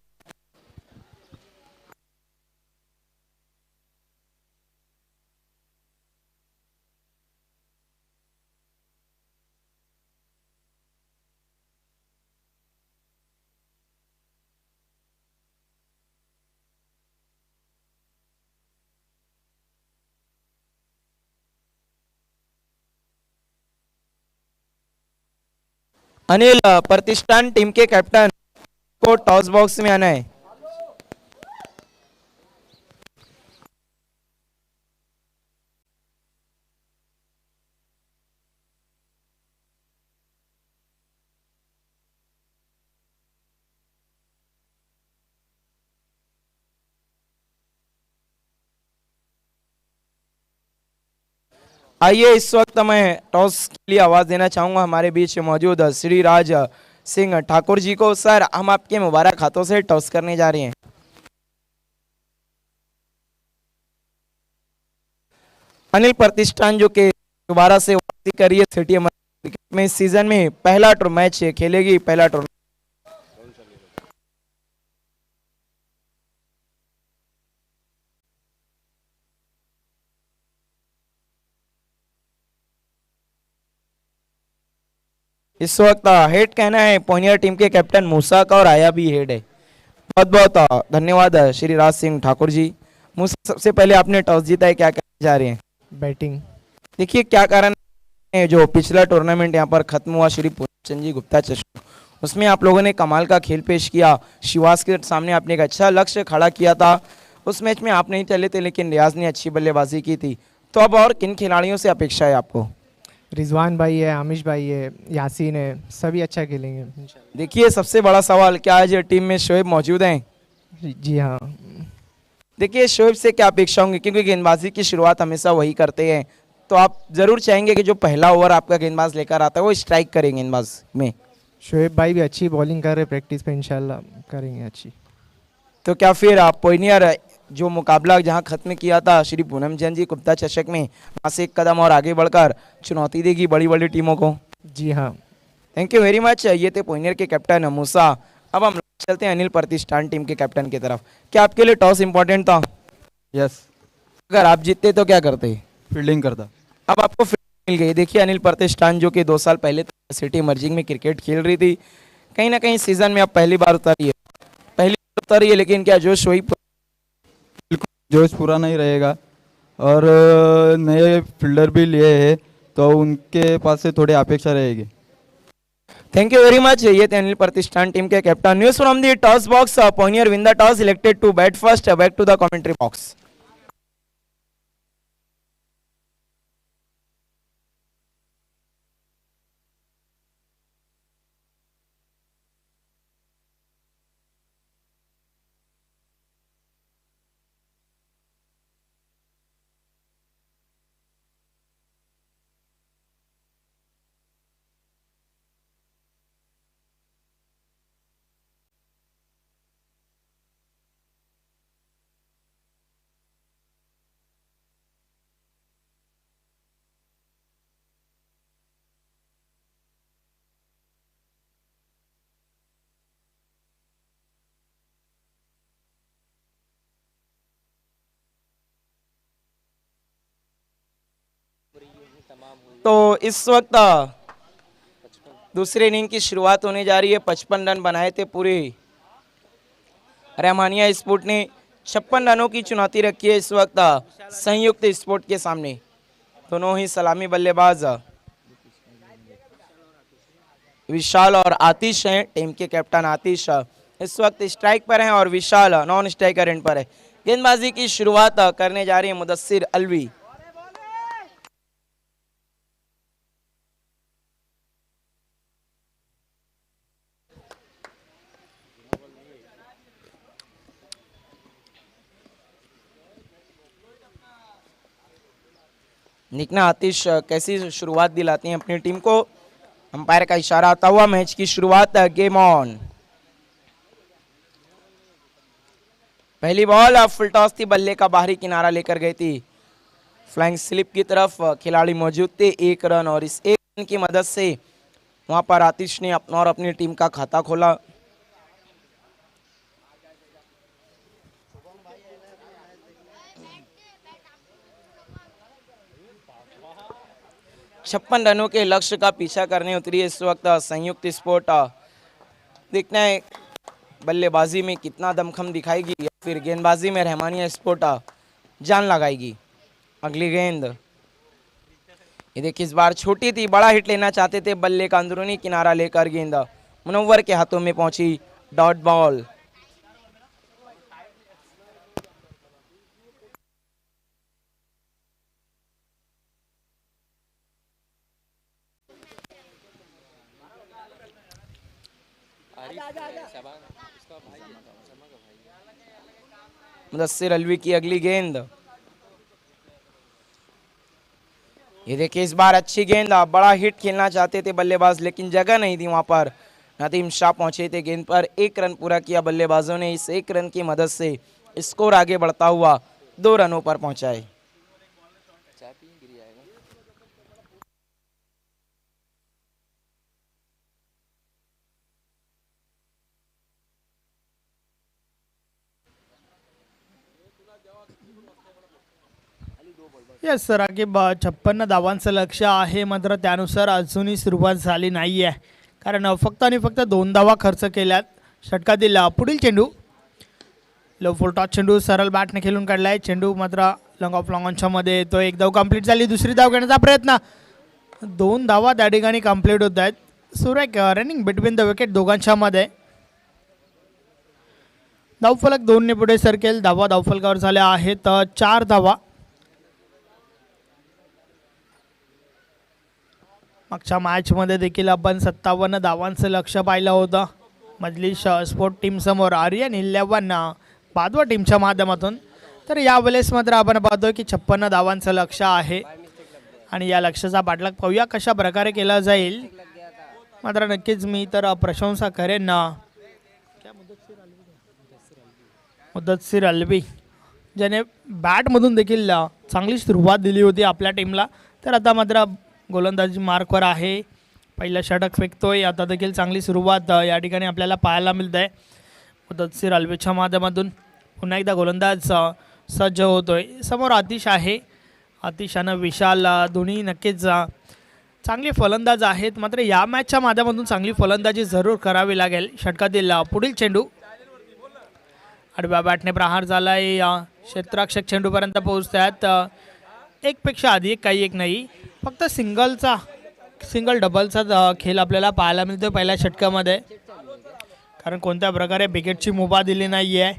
अनिल प्रतिष्ठान टीम के कैप्टन को टॉस बॉक्स में आना है। आइए इस वक्त मैं टॉस के लिए आवाज देना चाहूंगा हमारे बीच मौजूद श्री राज सिंह ठाकुर जी को। सर, हम आपके मुबारक हाथों से टॉस करने जा रहे हैं। अनिल प्रतिष्ठान जो कि दोबारा से वापसी करी है सिटी क्रिकेट में इस सीजन में पहला मैच खेलेगी, पहला टूर्नामेंट। इस वक्त हेड कहना है पॉइनियर टीम के कैप्टन मूसा का और आया भी हेड है। बहुत बहुत धन्यवाद श्री राज सिंह ठाकुर जी। मूसा, सबसे पहले आपने टॉस जीता है, क्या करने जा रहे हैं? बैटिंग। देखिए क्या कारण है, जो पिछला टूर्नामेंट यहाँ पर खत्म हुआ श्री पूर्णचंद जी गुप्ता चषक, उसमें आप लोगों ने कमाल का खेल पेश किया। शिवास के सामने आपने एक अच्छा लक्ष्य खड़ा किया था। उस मैच में आप नहीं चले थे लेकिन रियाज ने अच्छी बल्लेबाजी की थी। तो अब और किन खिलाड़ियों से अपेक्षा है आपको? रिजवान भाई है, आमिश भाई है, यासीन है, सभी अच्छा खेलेंगे इंशाल्लाह। देखिए सबसे बड़ा सवाल, क्या आज टीम में शोएब मौजूद हैं? जी हाँ। देखिए शोएब से क्या अपेक्षा होंगी, क्योंकि गेंदबाजी की शुरुआत हमेशा वही करते हैं, तो आप जरूर चाहेंगे कि जो पहला ओवर आपका गेंदबाज लेकर आता है वो स्ट्राइक करे गेंदबाज में। शोएब भाई भी अच्छी बॉलिंग कर रहे, प्रैक्टिस पे इंशाल्लाह करेंगे अच्छी। तो क्या फिर आप पॉइनियर जो मुकाबला जहां खत्म किया था श्री पूनमचंद जी गुप्ता चषक में, वहां से एक कदम और आगे बढ़कर चुनौती देगी बड़ी बड़ी टीमों को? जी हाँ। Thank you very much. ये थे पॉइनियर के कैप्टन मूसा। अब हम चलते हैं अनिल प्रतिष्ठान टीम के कैप्टन की तरफ। क्या आपके लिए टॉस इंपॉर्टेंट था? यस। अगर आप जीतते तो क्या करते? फील्डिंग करता। अब आपको फील्डिंग मिल गई। देखिए अनिल प्रतिष्ठान जो कि 2 साल पहले सिटी मर्जिंग में क्रिकेट खेल रही थी, कहीं ना कहीं सीजन में अब पहली बार उतरी है, लेकिन क्या जोश वही? जोश पूरा नहीं रहेगा और नए फील्डर भी लिए हैं तो उनके पास से थोड़ी अपेक्षा रहेगी। Thank you very much. ये थे अनिल प्रतिष्ठान टीम के captain. News from the toss box, Pioneer win the toss, elected to bat first. Back to the commentary box. तो इस वक्त दूसरे इनिंग की शुरुआत होने जा रही है। 55 रन बनाए थे पूरे रहमानिया स्पोर्ट ने। 56 रनों की चुनौती रखी है इस वक्त संयुक्त स्पोर्ट के सामने। दोनों ही सलामी बल्लेबाज विशाल और आतिश हैं। टीम के कैप्टन आतिश इस वक्त स्ट्राइक पर हैं और विशाल नॉन स्ट्राइकर एंड पर है। गेंदबाजी की शुरुआत करने जा रही है मुदस्सिर अलवी। निकना आतिश कैसी शुरुआत दिलाती हैं अपनी टीम को? अंपायर का इशारा आता हुआ मैच की शुरुआत। Game on. पहली बॉल फुल टॉस थी, बल्ले का बाहरी किनारा लेकर गई थी, फ्लाइंग स्लिप की तरफ खिलाड़ी मौजूद थे। 1 रन और इस 1 रन की मदद से वहां पर आतिश ने अपना और अपनी टीम का खाता खोला। छप्पन रनों के लक्ष्य का पीछा करने उतरी इस वक्त संयुक्त स्पोर्ट। देखना है बल्लेबाजी में कितना दमखम दिखाएगी या फिर गेंदबाजी में रहमानिया स्पोर्ट जान लगाएगी। अगली गेंद, ये देखिए इस बार छोटी थी, बड़ा हिट लेना चाहते थे, बल्ले का अंदरूनी किनारा लेकर गेंद मुनव्वर के हाथों में पहुंची, डॉट बॉल। मुदस्सिर अलवी की अगली गेंद, ये देखिए इस बार अच्छी गेंद, बड़ा हिट खेलना चाहते थे बल्लेबाज लेकिन जगह नहीं थी वहां पर। नदीम शाह पहुंचे थे गेंद पर, 1 रन पूरा किया बल्लेबाजों ने। इस 1 रन की मदद से स्कोर आगे बढ़ता हुआ 2 रनों पर पहुंचा है। येस सर, की 56 धावांचं लक्ष आहे, मात्र त्यानुसार अजूनही सुरुवात झाली नाही आहे, कारण फक्त आणि फक्त 2 धावा खर्च केल्यात षटकातील। पुढील चेंडू लो फुल टॉस चेंडू सरळ बॅटने खेळून काढला आहे, चेंडू मात्र लॉंग ऑफ लॉंग ऑनच्या मध्ये येतो। 1 धाव कंप्लीट झाली, दुसरी धाव घेण्याचा प्रयत्न, 2 धावा त्या ठिकाणी कंप्लीट होत आहेत। सुरेख रनिंग बिटवीन द विकेट दोघांच्या मध्ये। धावफलक 2 ने पुढे सरकेल, धावा धावफलकावर झाल्या आहेत 4 धावा। मागच्या मॅचमध्ये देखील आपण 57 धावांचं लक्ष पाहिलं होतं मजलिस स्पोर्ट टीम समोर आर्यन 11 बादवा टीमच्या माध्यमातून। तर यावेळेस मात्र आपण पाहतोय की 56 धावांचं लक्ष आहे आणि या लक्ष्याचा पाठलाग पाहूया कशा प्रकारे केला जाईल। मात्र नक्कीच मी तर प्रशंसा करेन मुदस्सिर अलवी, ज्याने बॅटमधून देखील चांगली सुरुवात दिली होती आपल्या टीमला। तर आता मात्र गोलंदाजी मार्कवर आहे, पहिलं षटक फेकतोय, आता देखील चांगली सुरुवात या ठिकाणी आपल्याला पाहायला मिळते आहे। मुदस्सिर अलवीच्या माध्यमातून पुन्हा एकदा गोलंदाज सज्ज होतोय। समोर आतिश आहे, आतिशानं विशाल दोन्ही नक्कीच चांगले फलंदाज आहेत, मात्र या मॅचच्या माध्यमातून चांगली फलंदाजी जरूर करावी लागेल। षटकातील पुढील चेंडू आडव्या बॅटने प्रहार झालाय, क्षेत्ररक्षक चेंडूपर्यंत पोहोचतात। एक पेक्षा अधिक काही एक नाही, फक्त सिंगल डबलचा खेळ आपल्याला पाहायला मिळतो पहिल्या षटकामध्ये, कारण कोणत्या प्रकारे विकेटची मुभा दिली नाही आहे।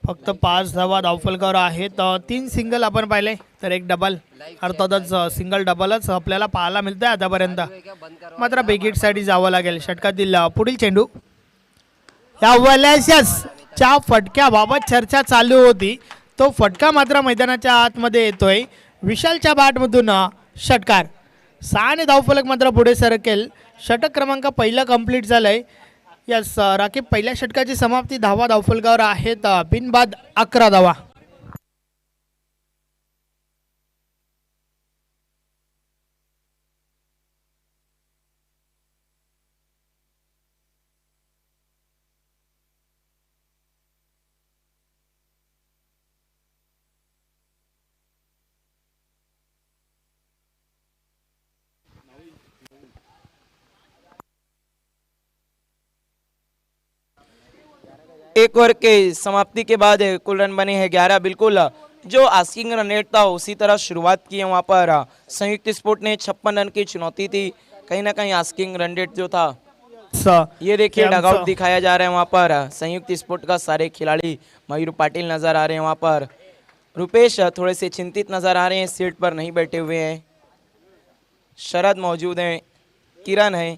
फक्त 5 धावा धावफलकावर आहेत, 3 सिंगल आपण पाहिले तर 1 डबल, अर्थातच सिंगल डबलच आपल्याला पाहायला मिळतं आतापर्यंत, मात्र विकेटसाठी जावं लागेल। षटकातील पुढील चेंडू, या वलॅशच्या फटक्याबाबत चर्चा चालू होती, तो फटका मात्र मैदानाच्या आतमध्ये येतोय। विशालच्या बॅटमधून षटकार, 6 धावफलक मात्र पुढे सरकेल। षटक क्रमांक पहिला कंप्लीट झालंय। यस राकीब, पहिल्या षटकाची समाप्ती, धावा धावफलकावर आहेत, बिनबाद 11 धावा। एक ओवर के समाप्ति के बाद कुल रन बने हैं 11। बिल्कुल जो आस्किंग रन रेट था उसी तरह शुरुआत की है वहाँ पर संयुक्त स्पोर्ट ने। 56 रन की चुनौती थी, कहीं ना कहीं आस्किंग रन रेट जो था, ये देखिए डगआउट दिखाया जा रहा है वहाँ पर संयुक्त स्पोर्ट का सारे खिलाड़ी। मयूर पाटिल नजर आ रहे हैं वहाँ पर, रुपेश थोड़े से चिंतित नजर आ रहे हैं, सीट पर नहीं बैठे हुए हैं। शरद मौजूद हैं, किरण है,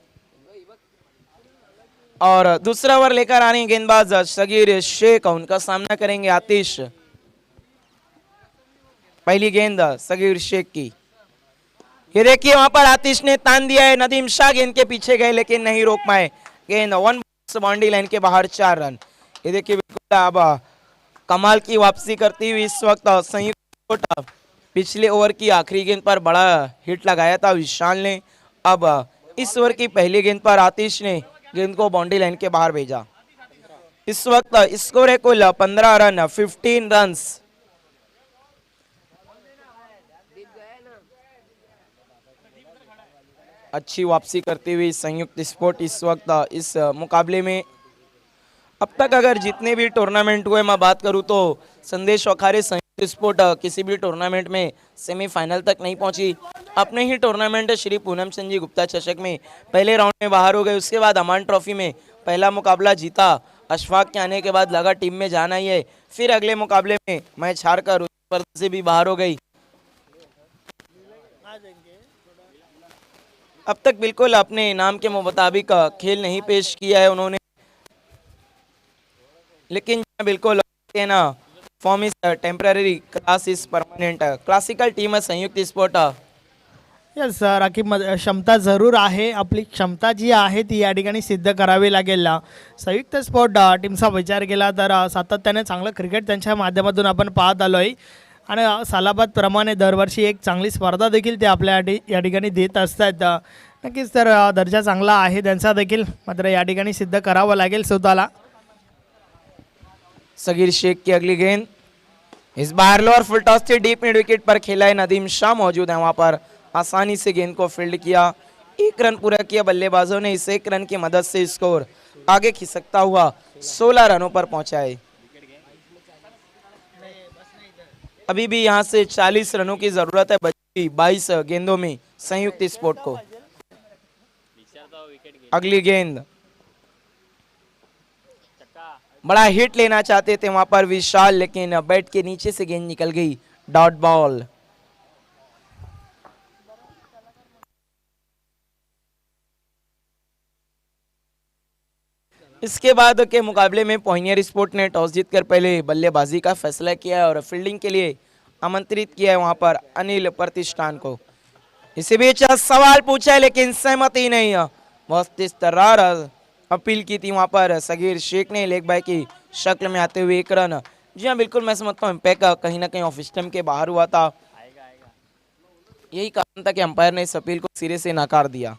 और दूसरा ओवर लेकर आ रहे हैं गेंदबाज सगीर शेख, उनका सामना करेंगे आतिश। पहली गेंद सगीर शेख की, ये देखिए वहां पर आतिश ने तान दिया है, नदीम शाह गेंद के पीछे गए लेकिन नहीं रोक पाए। गेंद 1 बाउंड्री लाइन के बाहर, 4 रन। ये देखिए बिल्कुल अब कमाल की वापसी करती हुई इस वक्त संयुक्त स्पोर्ट पिछले ओवर की आखिरी गेंद पर बड़ा हिट लगाया था विशाल ने। अब इस ओवर की पहली गेंद पर आतिश ने गेंद को बाउंड्री लाइन के बाहर भेजा। इस वक्त स्कोर है कुल 15 रन, 15 रन्स। अच्छी वापसी करती हुई संयुक्त स्पोर्ट इस वक्त इस मुकाबले में। अब तक अगर जितने भी टूर्नामेंट हुए मैं बात करूं तो संदेश वखारे संयुक्त स्पोर्ट किसी भी टूर्नामेंट में सेमीफाइनल तक नहीं पहुंची। अपने ही टूर्नामेंट श्री पूनम चंद जी गुप्ता चषक में पहले राउंड में बाहर हो गए। उसके बाद अमान ट्रॉफी में पहला मुकाबला जीता, अशफाक के आने के बाद लगा टीम में जाना ही है। फिर अगले मुकाबले में मैच हार कर स्पर्धा से भी बाहर हो गई। अब तक बिल्कुल अपने नाम के मुताबिक खेल नहीं पेश किया है उन्होंने, लेकिन बिल्कुल ना form is temporary, class is permanent. Classical team संयुक्त स्पोर्ट। यस राकीब, क्षमता जरूर आहे. आपली क्षमता जी आहे ती या ठिकाणी सिद्ध करावी लागेल. संयुक्त स्पोर्ट टीमचा विचार केला तर सातत्याने चांगलं क्रिकेट त्यांच्या माध्यमातून आपण पाहत आलो आहे आणि सालाबाद प्रमाणे दरवर्षी एक चांगली स्पर्धा देखील ते आपल्या या ठिकाणी देत असतात. नक्कीच तर दर्जा चांगला आहे त्यांचा देखील, मात्र या ठिकाणी सिद्ध करावं लागेल स्वतःला. सगीर शेख की अगली गेंद इस बार लोअर फुल टॉस से डीप मिड विकेट पर खेला है। नदीम शाह मौजूद है वहां पर, आसानी से गेंद को फील्ड किया, 1 रन पूरा किया बल्लेबाजों ने। इस 1 रन की मदद से स्कोर आगे खिसकता हुआ 16 रनों पर पहुंचा है। अभी भी यहां से 40 रनों की जरूरत है बची 22 गेंदों में संयुक्त स्पोर्ट को। अगली गेंद बड़ा हिट लेना चाहते थे वहां पर विशाल, लेकिन बैट के नीचे से गेंद निकल गई, डॉट बॉल। इसके बाद के मुकाबले में पॉइनियर स्पोर्ट ने टॉस जीतकर पहले बल्लेबाजी का फैसला किया है और फील्डिंग के लिए आमंत्रित किया है वहां पर अनिल प्रतिष्ठान को। इसी बीच सवाल पूछा है लेकिन सहमति नहीं, बहुत इस तरह अपील की थी वहां पर सगीर शेख ने लेग बाय की शक्ल में आते हुए 1 रन। जी हाँ बिल्कुल, मैं समझता हूँ इम्पैक्ट कहीं ना कहीं ऑफ स्टंप के बाहर हुआ था। यही कारण था कि अंपायर ने इस अपील को सिरे से नकार दिया।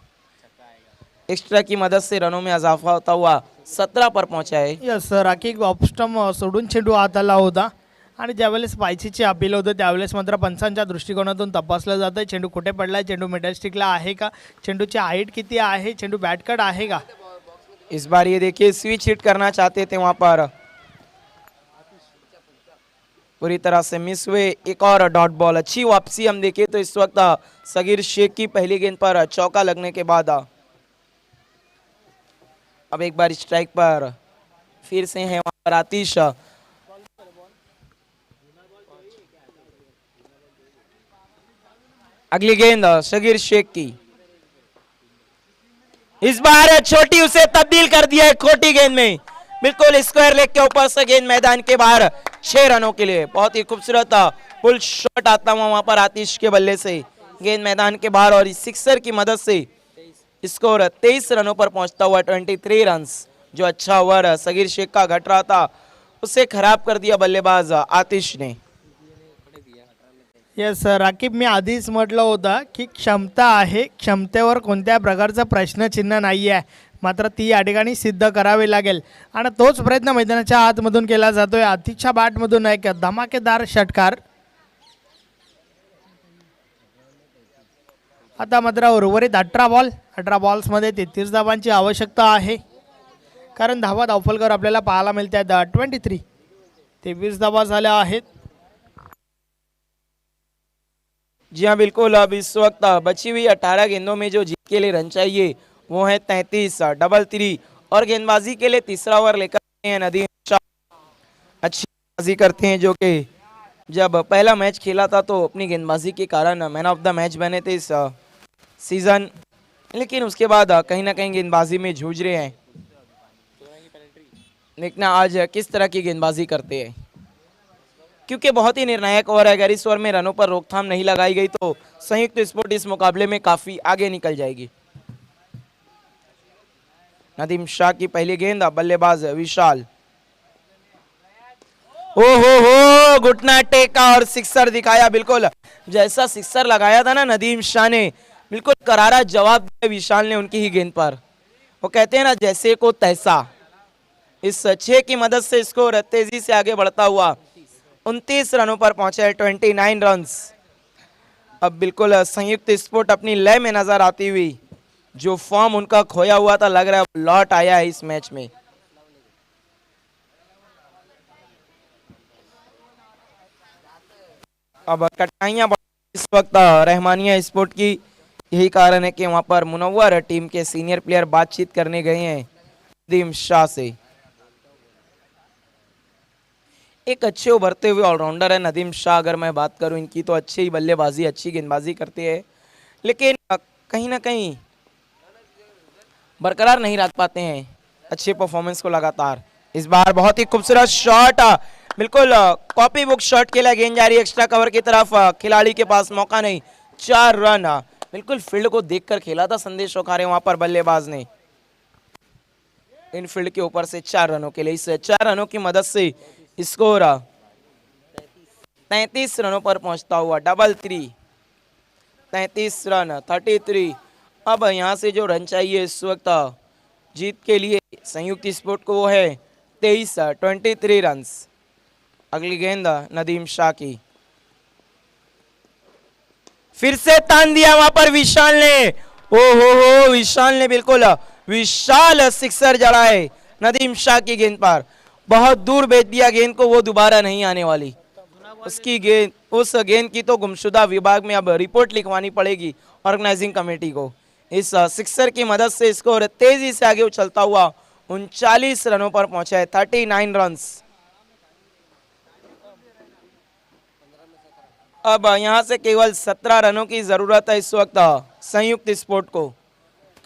एक्स्ट्रा की मदद से रनों में इजाफा होता हुआ 17 पर पहुंचा है। यस राकीब, ऑफस्टम सोडून चेंडू हात आला होता आणि ज्यावेळेस पायचीची अपील होतं त्यावेळेस मात्र पंचांच्या दृष्टिकोनातून तपासलं जातं चेंडू कुठे पडला आहे, चेंडू मिडल स्टिकला आहे का, चेंडूची हाईट किती आहे, चेंडू बॅटकट आहे का. इस बार ये देखिए स्विच हिट करना चाहते थे वहां पर, पूरी तरह से मिस हुए। एक और डॉट बॉल। अच्छी वापसी हम देखें तो इस वक्त सगीर शेख की पहली गेंद पर चौका लगने के बाद अब एक बार स्ट्राइक पर फिर से है वहां पर आतिश। अगली गेंद सगीर शेख की, इस बार छोटी उसे तब्दील कर दिया है खोटी गेंद में, बिल्कुल स्क्वायर लेग के ऊपर से गेंद मैदान के बाहर 6 रनों के लिए। बहुत ही खूबसूरत पुल शॉट आता हुआ वहां पर आतिश के बल्ले से गेंद मैदान के बाहर और इस सिक्सर की मदद से स्कोर 23 रनों पर पहुंचता हुआ 23 रन्स। जो अच्छा ओवर सगीर शेख का घट रहा था उसे खराब कर दिया बल्लेबाज आतिश ने। यस राकीब, मी आधीच म्हटलं होतं की क्षमता आहे, क्षमतेवर कोणत्या प्रकारचा प्रश्नचिन्ह नाही आहे, मात्र ती या ठिकाणी सिद्ध करावी लागेल आणि तोच प्रयत्न मैदानाच्या आतमधून केला जातोय. आतिशच्या बॅटमधून एक धमाकेदार षटकार. आता मात्र उर्वरित 18 बॉल्समध्ये 33 धावांची आवश्यकता आहे, कारण धावा धावफलकर आपल्याला पाहायला मिळत आहेत 23. 23 धावा झाल्या आहेत. जी हाँ बिल्कुल, अब इस वक्त बची हुई 18 गेंदों में जो जीत के लिए रन चाहिए वो है 33, डबल 3 और गेंदबाजी के लिए तीसरा ओवर लेकर हैं नदीम शाह। अच्छी गेंदबाजी करते हैं, जो कि जब पहला मैच खेला था तो अपनी गेंदबाजी के कारण मैन ऑफ द मैच बने थे इस सीजन, लेकिन उसके बाद कहीं ना कहीं गेंदबाजी में जूझ रहे हैं। देखना आज किस तरह की गेंदबाजी करते हैं, क्योंकि बहुत ही निर्णायक ओवर है। अगर इस ओवर में रनों पर रोकथाम नहीं लगाई गई तो संयुक्त स्पोर्ट इस मुकाबले में काफी आगे निकल जाएगी। नदीम शाह की पहली गेंद, बल्लेबाज विशाल। हो घुटना टेका और सिक्सर दिखाया। बिल्कुल जैसा सिक्सर लगाया था ना नदीम शाह ने, बिल्कुल करारा जवाब दिया विशाल ने उनकी ही गेंद पर। वो कहते हैं ना जैसे को तैसा। इस 6 की मदद से स्कोर तेजी से आगे बढ़ता हुआ 29 रनों पर पहुंचे है, 29 रन्स। अब बिल्कुल संयुक्त स्पोर्ट अपनी लय में नजर आती हुई, जो फॉर्म उनका खोया हुआ था लग रहा है लौट आया है इस मैच में। अब कठिनाइयां इस वक्त रहमानिया स्पोर्ट की, यही कारण है कि वहां पर मुनव्वर टीम के सीनियर प्लेयर बातचीत करने गए हैं नदीम शाह से। एक अच्छे उभरते हुए ऑलराउंडर है नदीम शाह। अगर मैं बात करूं इनकी तो अच्छी ही बल्लेबाजी, अच्छी गेंदबाजी करते हैं, लेकिन कहीं ना कहीं बरकरार नहीं रख पाते हैं अच्छे परफॉर्मेंस को लगातार। इस बार बहुत ही खूबसूरत शॉट, बिल्कुल कॉपी बुक शॉट के लिए गेंद जा रही है एक्स्ट्रा कवर की तरफ। खिलाड़ी के पास मौका नहीं, 4 रन। बिल्कुल फील्ड को देखकर खेला था संदेश ओखारे वहां पर बल्लेबाज ने। इन फील्ड के ऊपर से 4 रनों के लिए, इस 4 रनों की मदद से स्कोर 33 रनों पर पहुंचता हुआ, डबल 3, 33 रन, 33। अब यहां से जो रन चाहिए इस वक्त जीत के लिए संयुक्त स्पोर्ट को, वो है 23 रन। अगली गेंद नदीम शाह की, फिर से तान दिया वहां पर विशाल ने। हो विशाल ने बिल्कुल विशाल सिक्सर जड़ा है नदीम शाह की गेंद पर। बहुत दूर भेज दिया गेंद को, वो दोबारा नहीं आने वाली। उसकी गेंद, उस गेंद की तो गुमशुदा विभाग में अब रिपोर्ट लिखवानी पड़ेगी ऑर्गेनाइजिंग कमेटी को। इस सिक्सर की मदद से स्कोर तेजी से आगे उछलता हुआ 39 रनों पर पहुंचा है, 39 रन्स। अब यहां से केवल 17 रनों की जरूरत है इस वक्त संयुक्त स्पोर्ट को।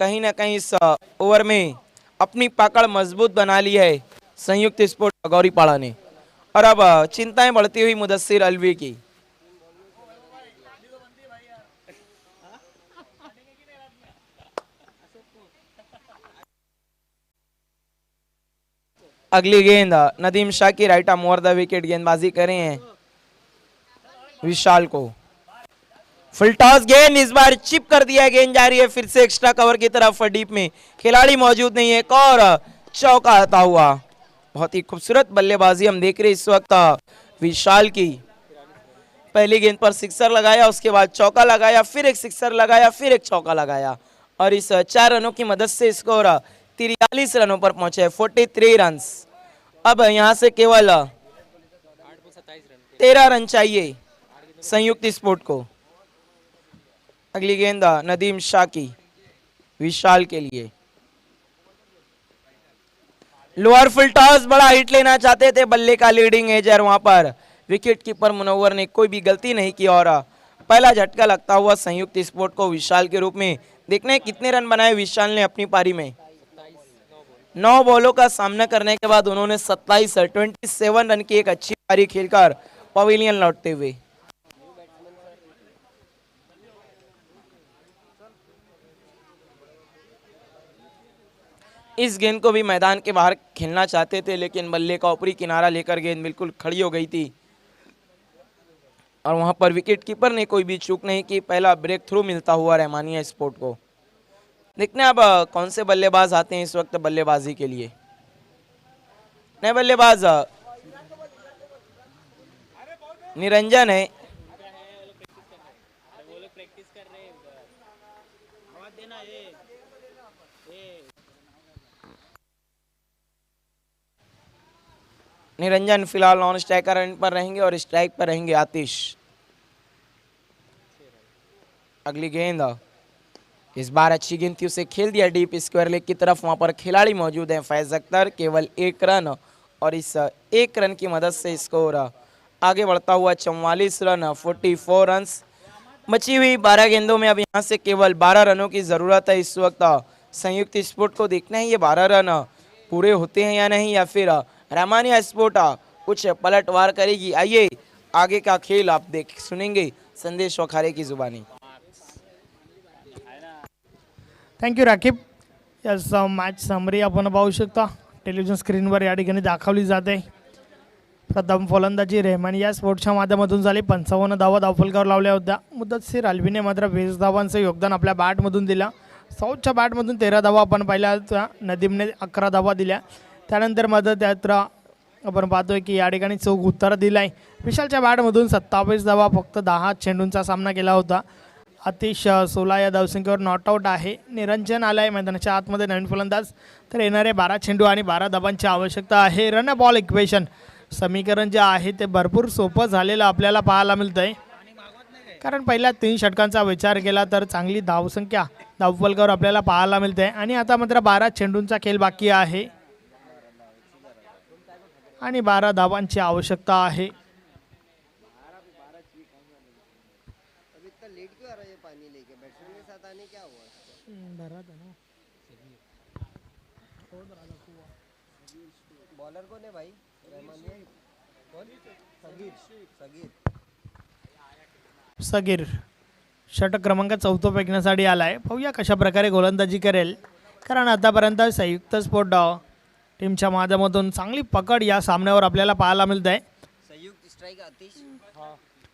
कहीं ना कहीं इस ओवर में अपनी पकड़ मजबूत बना ली है संयुक्त स्पोर्ट गौरीपाड़ा ने। और अब चिंताएं बढ़ती हुई मुदस्सिर अलवी की। अगली गेंद नदीम शाह की right arm over the wicket गेंदबाजी कर रहे हैं विशाल को। फुल टॉस गेंद, इस बार चिप कर दिया, गेंद जा रही है फिर से एक्स्ट्रा कवर की तरफ डीप में, खिलाड़ी मौजूद नहीं है। एक और चौका आता हुआ। बहुत ही खूबसूरत बल्लेबाजी हम देख रहे हैं इस वक्त विशाल की। पहली गेंद पर सिक्सर लगाया, उसके बाद चौका लगाया, फिर एक सिक्सर लगाया, फिर एक चौका लगाया, और इस 4 रनों की मदद से स्कोर 43 रनों पर पहुंचे, 43 रन। अब यहां से केवल 13 रन चाहिए संयुक्त स्पोर्ट को। अगली गेंद नदीम शाह की विशाल के लिए। लोअर फुल टॉस, बड़ा हिट लेना चाहते थे, बल्ले का लीडिंग एजर वहां पर विकेट कीपर मुनव्वर ने कोई भी गलती नहीं की, और पहला झटका लगता हुआ संयुक्त स्पोर्ट को विशाल के रूप में। देखने हैं कितने रन बनाए विशाल ने अपनी पारी में। 9 बॉलों का सामना करने के बाद उन्होंने 27 रन की एक अच्छी पारी खेलकर पवेलियन लौटते हुए। इस गेंद को भी मैदान के बाहर खेलना चाहते थे, लेकिन बल्ले का ऊपरी किनारा लेकर गेंद बिल्कुल खड़ी हो गई थी, और वहां पर विकेट कीपर ने कोई भी चूक नहीं की। पहला ब्रेक थ्रू मिलता हुआ रहमानिया स्पोर्ट को। देखते हैं अब कौन से बल्लेबाज आते हैं इस वक्त बल्लेबाजी के लिए। नए बल्लेबाज निरंजन है, निरंजन फिलहाल नॉन स्ट्राइकर पर रहेंगे, और स्ट्राइक पर रहेंगे आतिश। अगली गेंद, इस बार अच्छी गेंद थी, उसे खेल दिया डीप स्क्वायर लेग की तरफ। वहां पर खिलाड़ी मौजूद हैं फैज अख्तर, केवल 1 रन, और इस 1 रन की मदद से स्कोर आगे बढ़ता हुआ 44 रन, 44 रन। बची हुई 12 गेंदों में अब यहां से केवल 12 रनों की जरूरत है इस वक्त संयुक्त स्पोर्ट को। देखना है ये 12 रन पूरे होते हैं या नहीं, या फिर रहमानिया स्पोर्ट कुछ पलटवार करेगी। आइए आगे का खेल आप देख सुनेंगे संदेश वखारे की जुबानी। थँक्यू राकीब. मॅच समरी आपण पाहू शकता टेलिव्हिजन स्क्रीनवर या ठिकाणी दाखवली जाते. प्रथम फलंदाजी रेहमानी या स्पोर्ट्सच्या माध्यमातून झाली. 55 धावा धावफलकावर लावल्या होत्या. मुदस्सीर अल्वीने मात्र 20 धावांचं योगदान आपल्या बॅटमधून दिलं. साऊथच्या बॅटमधून 13 धावा आपण पाहिल्या होत्या. नदीमने 11 धावा दिल्या. त्यानंतर मात्र त्यात आपण पाहतोय की या ठिकाणी चौक उत्तर दिलं आहे. विशालच्या बॅटमधून 27 धावा, फक्त 10 चेंडूंचा सामना केला होता. आतिश 16 या धावसंख्येवर नॉट आऊट आहे. निरंजन आला आहे मैदानाच्या आतमध्ये नवीन फलंदाज. तर येणारे 12 चेंडू आणि 12 धावांची आवश्यकता आहे. रन बॉल इक्वेशन समीकरण जे आहे ते भरपूर सोपं झालेलं आपल्याला पाहायला मिळतं आहे. कारण पहिल्या 3 षटकांचा विचार केला तर चांगली धावसंख्या धावफलकावर आपल्याला पाहायला मिळते. आणि आता मात्र 12 चेंडूंचा खेळ बाकी आहे आणि 12 धावांची आवश्यकता आहे. सगीर षटक क्रमांक 4 फेकण्यासाठी आलाय. पाहूया कशा प्रकारे गोलंदाजी करेल. कारण आतापर्यंत संयुक्त स्पोर्ट टीमच्या माध्यमातून चांगली पकड या सामन्यावर आपल्याला पाहायला मिळत आहे.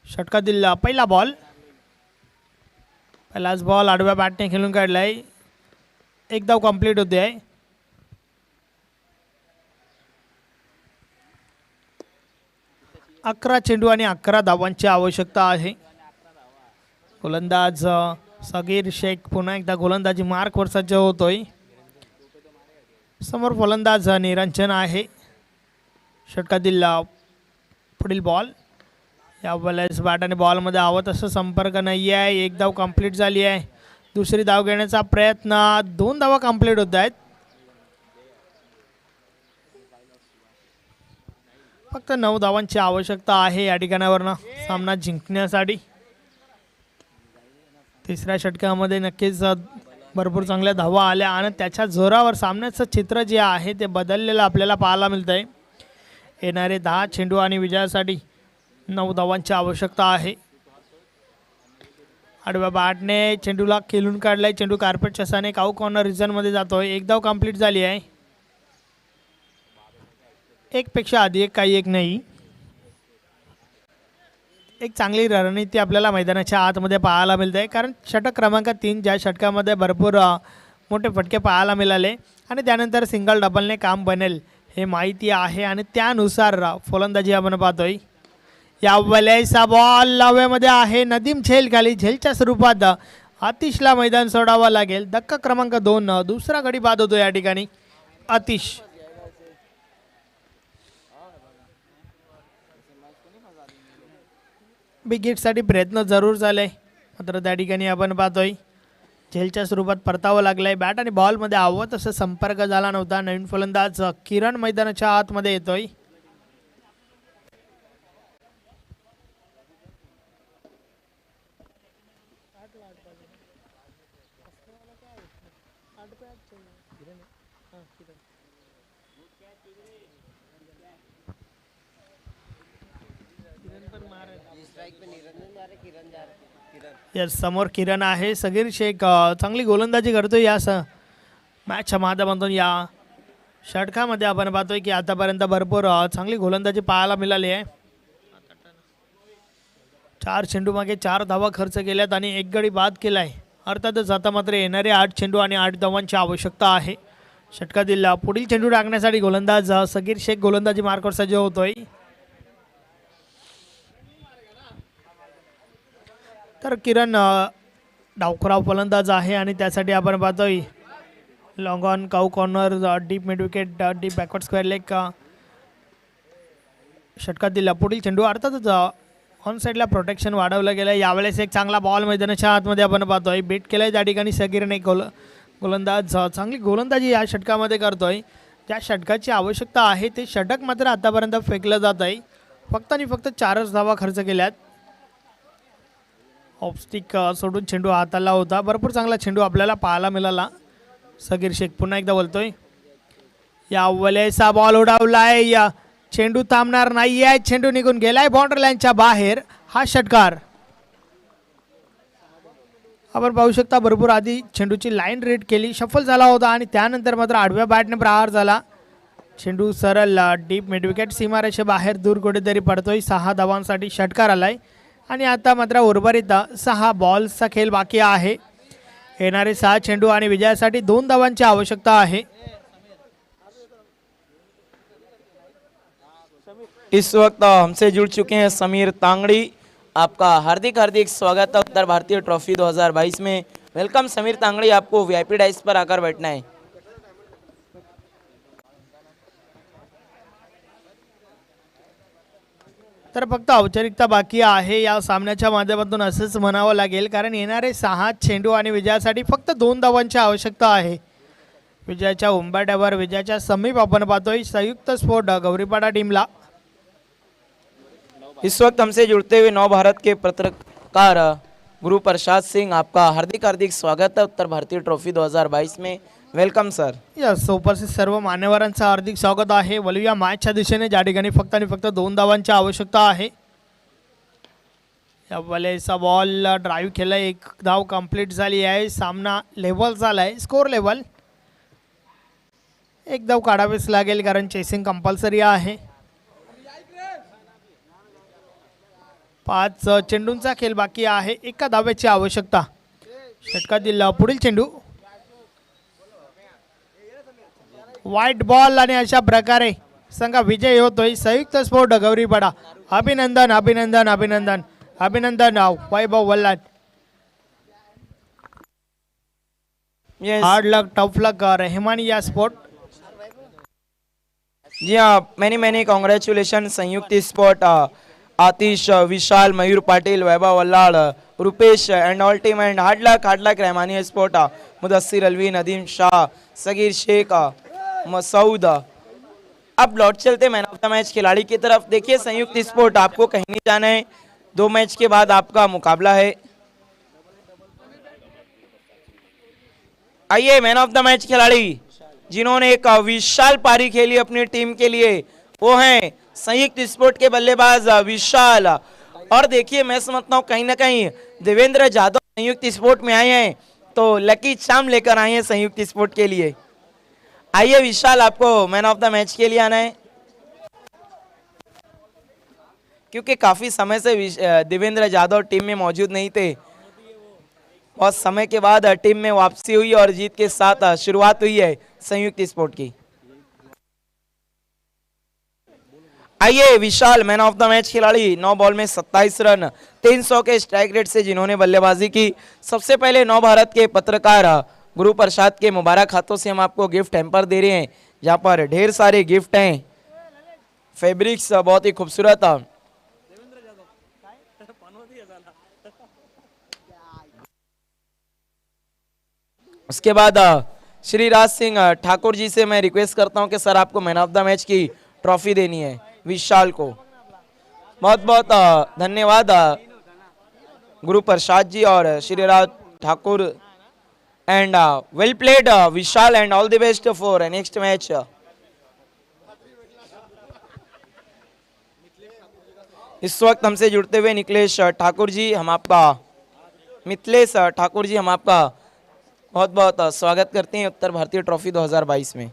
षटकातील पहिला बॉल, पहिलाच बॉल आडव्या बॅटने खेळून काढलाय. एक धाव कंप्लीट होते आहे. अकरा चेंडू आणि 11 धावांची आवश्यकता आहे. गोलंदाज सगीर शेख पुन्हा एकदा गोलंदाजी मार्कवर सज्ज होतोय. समोर फलंदाज निरंजन आहे. षटकातील पुढील बॉल, या वेळेस बॅट आणि बॉलमध्ये हवं तसं संपर्क नाही आहे. एक धाव कंप्लीट झाली आहे. दुसरी धाव घेण्याचा प्रयत्न, 2 धावा कंप्लीट होत आहेत. फक्त 9 धावांची आवश्यकता आहे या ठिकाणावरनं सामना जिंकण्यासाठी. तिसऱ्या षटकामध्ये नक्कीच भरपूर चांगल्या धावा आल्या आणि त्याच्या जोरावर सामन्याचं चित्र जे आहे ते बदललेलं आपल्याला पाहायला मिळतं आहे. येणारे 10 चेंडू आणि विजयासाठी 9 धावांची आवश्यकता आहे. आडव्या बॅटने चेंडूला खेळून काढलाय. चेंडू कार्पेटच्या साने काऊ कॉर्नर रिझनमध्ये जातोय. एक धाव कंप्लीट झाली आहे. एक पेक्षा आधी एक, काही एक नाही. एक चांगली रणनीती आपल्याला मैदानाच्या आतमध्ये पाहायला मिळते. कारण षटक क्रमांक 3 ज्या षटकामध्ये भरपूर मोठे फटके पाहायला मिळाले आणि त्यानंतर सिंगल डबलने काम बनेल हे माहिती आहे आणि त्यानुसार फलंदाजी आपण पाहतोय. या वेळेचा बॉल लाव्यामध्ये आहे. नदीम झेल खाली, झेलच्या स्वरूपात आतिशला मैदान सोडावं लागेल. धक्का क्रमांक 2, दुसरा गडी बाद होतो या ठिकाणी. आतिश विकेटसाठी प्रयत्न जरूर झाले, मात्र त्या ठिकाणी आपण पाहतोय झेलच्या स्वरूपात परतावं लागलंय. बॅट आणि बॉलमध्ये हवं तसं संपर्क झाला नव्हता. नवीन फलंदाज किरण मैदानाच्या आतमध्ये येतोय. यस, समोर किरण आहे. सगीर शेख चांगली गोलंदाजी करतोय या मॅचच्या माध्यमातून. या षटकामध्ये आपण पाहतोय की आतापर्यंत भरपूर चांगली गोलंदाजी पाहायला मिळाली आहे. 4 चेंडू मागे 4 धावा खर्च केल्यात आणि एक गडी बाद केलाय. अर्थातच आता मात्र येणारे 8 चेंडू आणि 8 धावांची आवश्यकता आहे. षटकातील पुढील चेंडू टाकण्यासाठी गोलंदाज सगीर शेख गोलंदाजी मार्कवर सज्ज होतोय. तर किरण डावखुराव फलंदाज आहे आणि त्यासाठी आपण पाहतोय long on, cow corner, deep mid wicket, deep backward square leg. षटकातील पुढील चेंडू अर्थातच ऑन साईडला प्रोटेक्शन वाढवलं गेलं. यावेळेस एक चांगला बॉल मैदानाच्या आतमध्ये आपण पाहतोय. बीट केलंय त्या ठिकाणी सगीरने. गोलंदाज चांगली गोलंदाजी या षटकामध्ये करतोय. ज्या षटकाची आवश्यकता आहे ते षटक मात्र आतापर्यंत फेकलं जात आहे. फक्त आणि फक्त 4च धावा खर्च केल्यात. ऑफस्टिक सोडून चेंडू हाताला होता. भरपूर चांगला चेंडू आपल्याला पाहायला मिळाला. सगीर शेख पुन्हा एकदा बोलतोय. या वेळेचा बॉल उडावलाय. या चेंडू थांबणार नाहीये. चेंडू निघून गेलाय बाउंड्री लाईनच्या बाहेर. हा षटकार आपण पाहू शकता. भरपूर आधी चेंडूची लाईन रीड केली, शफल झाला होता आणि त्यानंतर मात्र आडव्या बॅटने प्रहार झाला. चेंडू सरळ डीप मिडविकेट सीमारेषेबाहेर दूर कुठेतरी पडतोय. 6 धावांसाठी षटकार आलाय आणि आता मात्र उर्वरित 6 बॉल्सचा खेळ बाकी आहे. येणारे 6 चेंडू आणि विजयासाठी 2 धावांची आवश्यकता आहे. इस वक्त हमसे जुड़ चुके हैं समीर तांगड़ी. आपका हार्दिक हार्दिक स्वागत है उत्तर भारतीय ट्रॉफी 2022 में. वेलकम समीर तांगड़ी, आपको वीआईपी डाइस पर आकर बैठना है. तर फक्त औपचारिकता बाकी आहे या सामन्याच्या माध्यमातून असंच म्हणावं लागेल, कारण येणारे 6 चेंडू आणि विजयासाठी फक्त 2 धावांची आवश्यकता आहे. विजयाच्या उंबरठ्यावर विजयाच्या समीप आपण पाहतोय संयुक्त स्फोट गौरीपाडा टीमला. इस वक्त हमसे जुड़ते हुए नव भारत के पत्रकार गुरु प्रसाद सिंह, आपका हार्दिक हार्दिक स्वागत है उत्तर भारतीय ट्रॉफी 2022 में. Welcome sir. यस, उपस्थित सर्व मान्यवरांचं हार्दिक स्वागत आहे. वळूया मॅचच्या दिशेने, ज्या ठिकाणी फक्त आणि फक्त 2 धावांची आवश्यकता आहे. या वेळेचा बॉल ड्राईव्ह केला, 1 धाव कंप्लीट झाली आहे. सामना लेवल झाला आहे, स्कोर लेवल. 1 धाव काढावीच लागेल कारण चेसिंग कंपल्सरी आहे. 5 चेंडूंचा खेळ बाकी आहे, 1 धावेची आवश्यकता. षटकातील पुढील चेंडू वाईट बॉल आणि अशा प्रकारे संघ विजय होतोय. संयुक्त स्फोट गौरीपाडा. अभिनंदन अभिनंदन अभिनंदन अभिनंदन Vaibhav Vallad. Hard luck tough luck Rahmania sport. जी हाँ, many congratulation Sanyukt sport, Atish, Vishal, Mayur Patil, Vaibhav Vallad, Rupesh and all team and hard luck Rahmania sport, Mudassir Alvi, Nadeem Shah, Sagir Sheikh, Masood. अब लौट चलते मैन ऑफ द मैच खिलाड़ी की तरफ. देखिए संयुक्त स्पोर्ट, आपको कहीं नहीं जाना है. 2 मैच के बाद आपका मुकाबला है. आइए मैन ऑफ द मैच खिलाड़ी जिन्होंने एक विशाल पारी खेली अपनी टीम के लिए, वो हैं संयुक्त स्पोर्ट के बल्लेबाज विशाल. और देखिए मैं समझता हूँ कहीं ना कहीं देवेंद्र जाधव संयुक्त स्पोर्ट में आए हैं तो लकी चार्म लेकर आए हैं संयुक्त स्पोर्ट के लिए. आइए विशाल, आपको मैन ऑफ द मैच के लिए आना है, क्योंकि काफी समय से देवेंद्र जाधव टीम में मौजूद नहीं थे. बहुत समय के बाद टीम में वापसी हुई और जीत के साथ शुरुआत हुई है संयुक्त स्पोर्ट की. आइए विशाल, मैन ऑफ द मैच खिलाड़ी, 9 बॉल में 27 रन, 300 के स्ट्राइक रेट से जिन्होंने बल्लेबाजी की. सबसे पहले नव भारत के पत्रकार गुरु प्रसाद के मुबारक हाथों से हम आपको गिफ्ट हैम्पर दे रहे हैं, जहां पर ढेर सारे गिफ्ट हैं. फैब्रिक्स बहुत ही खूबसूरत. उसके बाद श्री राज सिंह ठाकुर जी से मैं रिक्वेस्ट करता हूं कि सर आपको मैन ऑफ द मैच की ट्रॉफी देनी है विशाल को. बहुत बहुत धन्यवाद गुरु प्रसाद जी और Shri Raj Thakur. And well played Vishal and all the best for next match. इस वक्त हमसे जुड़ते हुए मिथिलेश ठाकुर जी, हम आपका बहुत बहुत स्वागत करते हैं उत्तर भारतीय ट्रॉफी 2022 में.